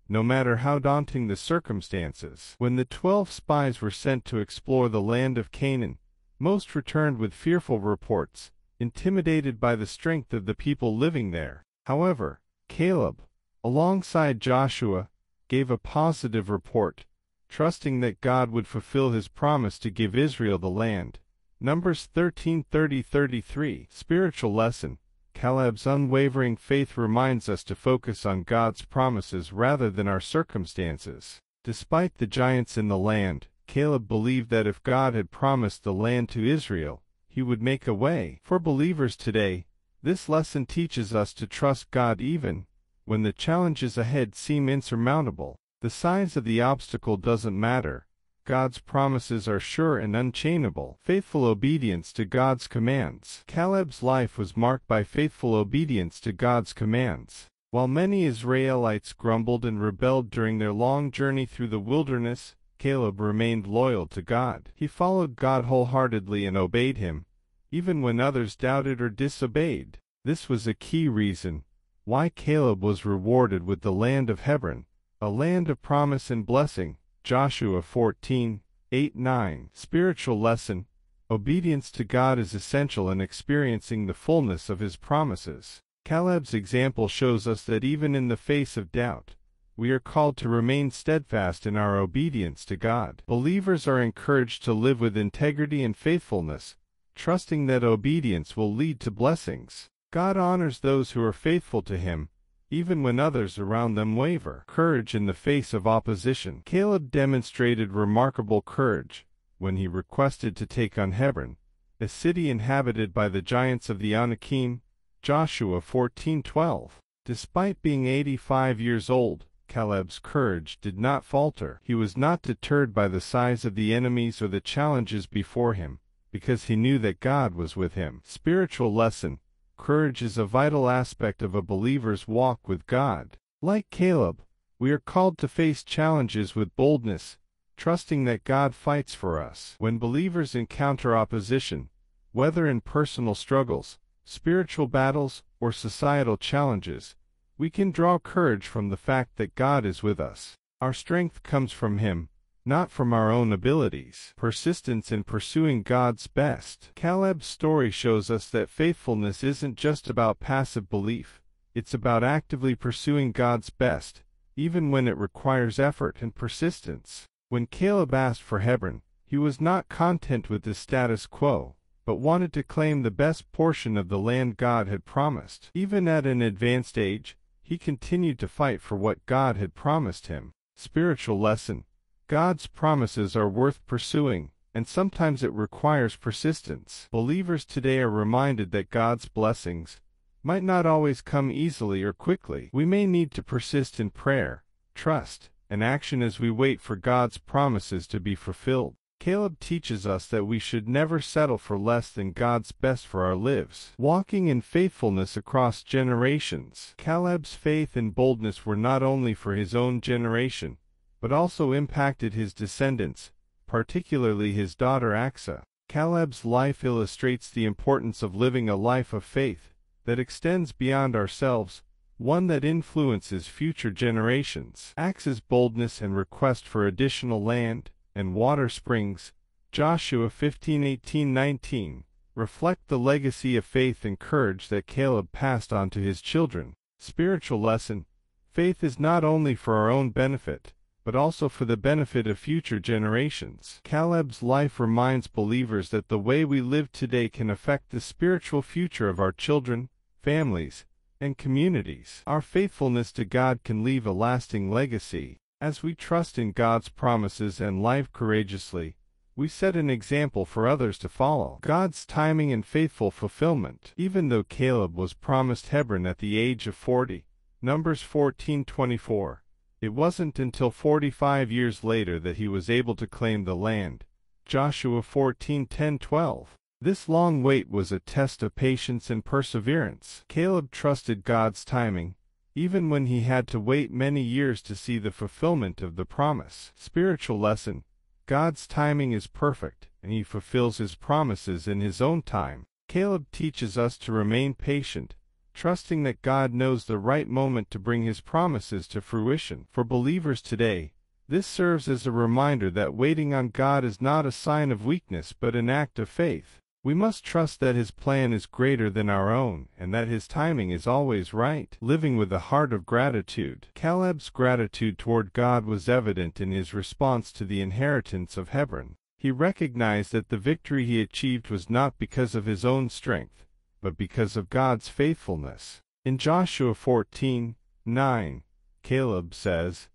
no matter how daunting the circumstances. When the 12 spies were sent to explore the land of Canaan, most returned with fearful reports, intimidated by the strength of the people living there. However, Caleb, alongside Joshua, gave a positive report, trusting that God would fulfill his promise to give Israel the land. Numbers 13:30-33. Spiritual lesson. Caleb's unwavering faith reminds us to focus on God's promises rather than our circumstances. Despite the giants in the land, Caleb believed that if God had promised the land to Israel, he would make a way. For believers today, this lesson teaches us to trust God even when the challenges ahead seem insurmountable. The size of the obstacle doesn't matter. God's promises are sure and unchainable. Faithful obedience to God's commands. Caleb's life was marked by faithful obedience to God's commands. While many Israelites grumbled and rebelled during their long journey through the wilderness, Caleb remained loyal to God. He followed God wholeheartedly and obeyed him, even when others doubted or disobeyed. This was a key reason why Caleb was rewarded with the land of Hebron, a land of promise and blessing. Joshua 14:8-9. Spiritual lesson. Obedience to God is essential in experiencing the fullness of his promises. Caleb's example shows us that even in the face of doubt, we are called to remain steadfast in our obedience to God. Believers are encouraged to live with integrity and faithfulness, trusting that obedience will lead to blessings. God honors those who are faithful to him, even when others around them waver. Courage in the face of opposition. Caleb demonstrated remarkable courage when he requested to take on Hebron, a city inhabited by the giants of the Anakim. Joshua 14:12. Despite being 85 years old, Caleb's courage did not falter. He was not deterred by the size of the enemies or the challenges before him, because he knew that God was with him. Spiritual lesson. Courage is a vital aspect of a believer's walk with God. Like Caleb, we are called to face challenges with boldness, trusting that God fights for us. When believers encounter opposition, whether in personal struggles, spiritual battles, or societal challenges, we can draw courage from the fact that God is with us. Our strength comes from him, not from our own abilities. Persistence in pursuing God's best. Caleb's story shows us that faithfulness isn't just about passive belief, it's about actively pursuing God's best, even when it requires effort and persistence. When Caleb asked for Hebron, he was not content with the status quo, but wanted to claim the best portion of the land God had promised. Even at an advanced age, he continued to fight for what God had promised him. Spiritual lesson. God's promises are worth pursuing, and sometimes it requires persistence. Believers today are reminded that God's blessings might not always come easily or quickly. We may need to persist in prayer, trust, and action as we wait for God's promises to be fulfilled. Caleb teaches us that we should never settle for less than God's best for our lives. Walking in faithfulness across generations. Caleb's faith and boldness were not only for his own generation, but also impacted his descendants, particularly his daughter Aksa. Caleb's life illustrates the importance of living a life of faith that extends beyond ourselves, one that influences future generations. Aksa's boldness and request for additional land and water springs, Joshua 15:18-19, reflect the legacy of faith and courage that Caleb passed on to his children. Spiritual lesson: faith is not only for our own benefit, but also for the benefit of future generations. Caleb's life reminds believers that the way we live today can affect the spiritual future of our children, families, and communities. Our faithfulness to God can leave a lasting legacy. As we trust in God's promises and live courageously, we set an example for others to follow. God's timing and faithful fulfillment. Even though Caleb was promised Hebron at the age of 40, Numbers 14:24, it wasn't until 45 years later that he was able to claim the land. Joshua 14:10-12. This long wait was a test of patience and perseverance. Caleb trusted God's timing, even when he had to wait many years to see the fulfillment of the promise. Spiritual lesson: God's timing is perfect, and he fulfills his promises in his own time. Caleb teaches us to remain patient, trusting that God knows the right moment to bring his promises to fruition. For believers today, this serves as a reminder that waiting on God is not a sign of weakness but an act of faith. We must trust that his plan is greater than our own, and that his timing is always right. Living with a heart of gratitude. Caleb's gratitude toward God was evident in his response to the inheritance of Hebron. He recognized that the victory he achieved was not because of his own strength, but because of God's faithfulness. In Joshua 14:9, Caleb says,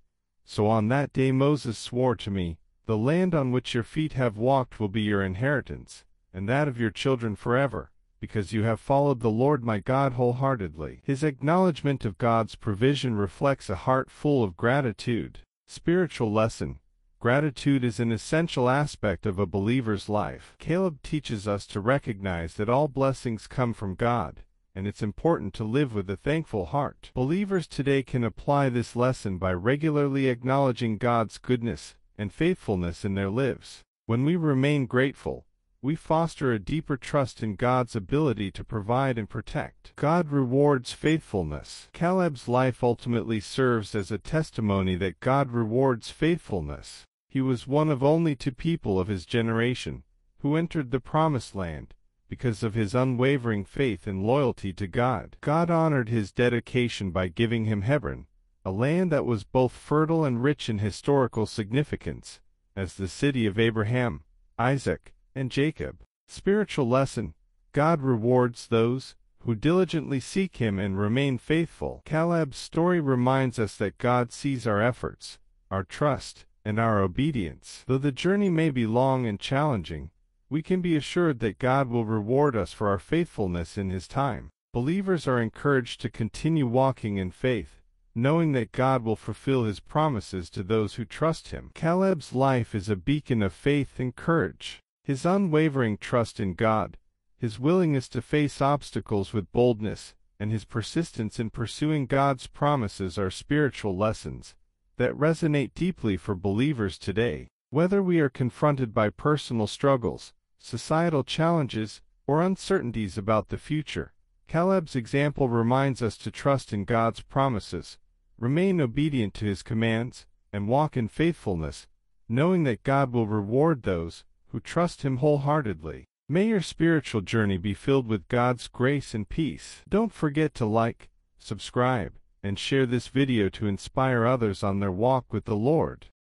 "So on that day Moses swore to me, 'The land on which your feet have walked will be your inheritance, and that of your children forever, because you have followed the Lord my God wholeheartedly.'" His acknowledgement of God's provision reflects a heart full of gratitude. Spiritual lesson: gratitude is an essential aspect of a believer's life. Caleb teaches us to recognize that all blessings come from God, and it's important to live with a thankful heart. Believers today can apply this lesson by regularly acknowledging God's goodness and faithfulness in their lives. When we remain grateful, we foster a deeper trust in God's ability to provide and protect. God rewards faithfulness. Caleb's life ultimately serves as a testimony that God rewards faithfulness. He was one of only 2 people of his generation who entered the Promised Land because of his unwavering faith and loyalty to God. God honored his dedication by giving him Hebron, a land that was both fertile and rich in historical significance, as the city of Abraham, Isaac, and Jacob. Spiritual lesson: God rewards those who diligently seek him and remain faithful. Caleb's story reminds us that God sees our efforts, our trust, and our obedience. Though the journey may be long and challenging, we can be assured that God will reward us for our faithfulness in his time. Believers are encouraged to continue walking in faith, knowing that God will fulfill his promises to those who trust him. Caleb's life is a beacon of faith and courage. His unwavering trust in God, his willingness to face obstacles with boldness, and his persistence in pursuing God's promises are spiritual lessons that resonate deeply for believers today. Whether we are confronted by personal struggles, societal challenges, or uncertainties about the future, Caleb's example reminds us to trust in God's promises, remain obedient to his commands, and walk in faithfulness, knowing that God will reward those who trust him wholeheartedly. May your spiritual journey be filled with God's grace and peace. Don't forget to like, subscribe, and share this video to inspire others on their walk with the Lord.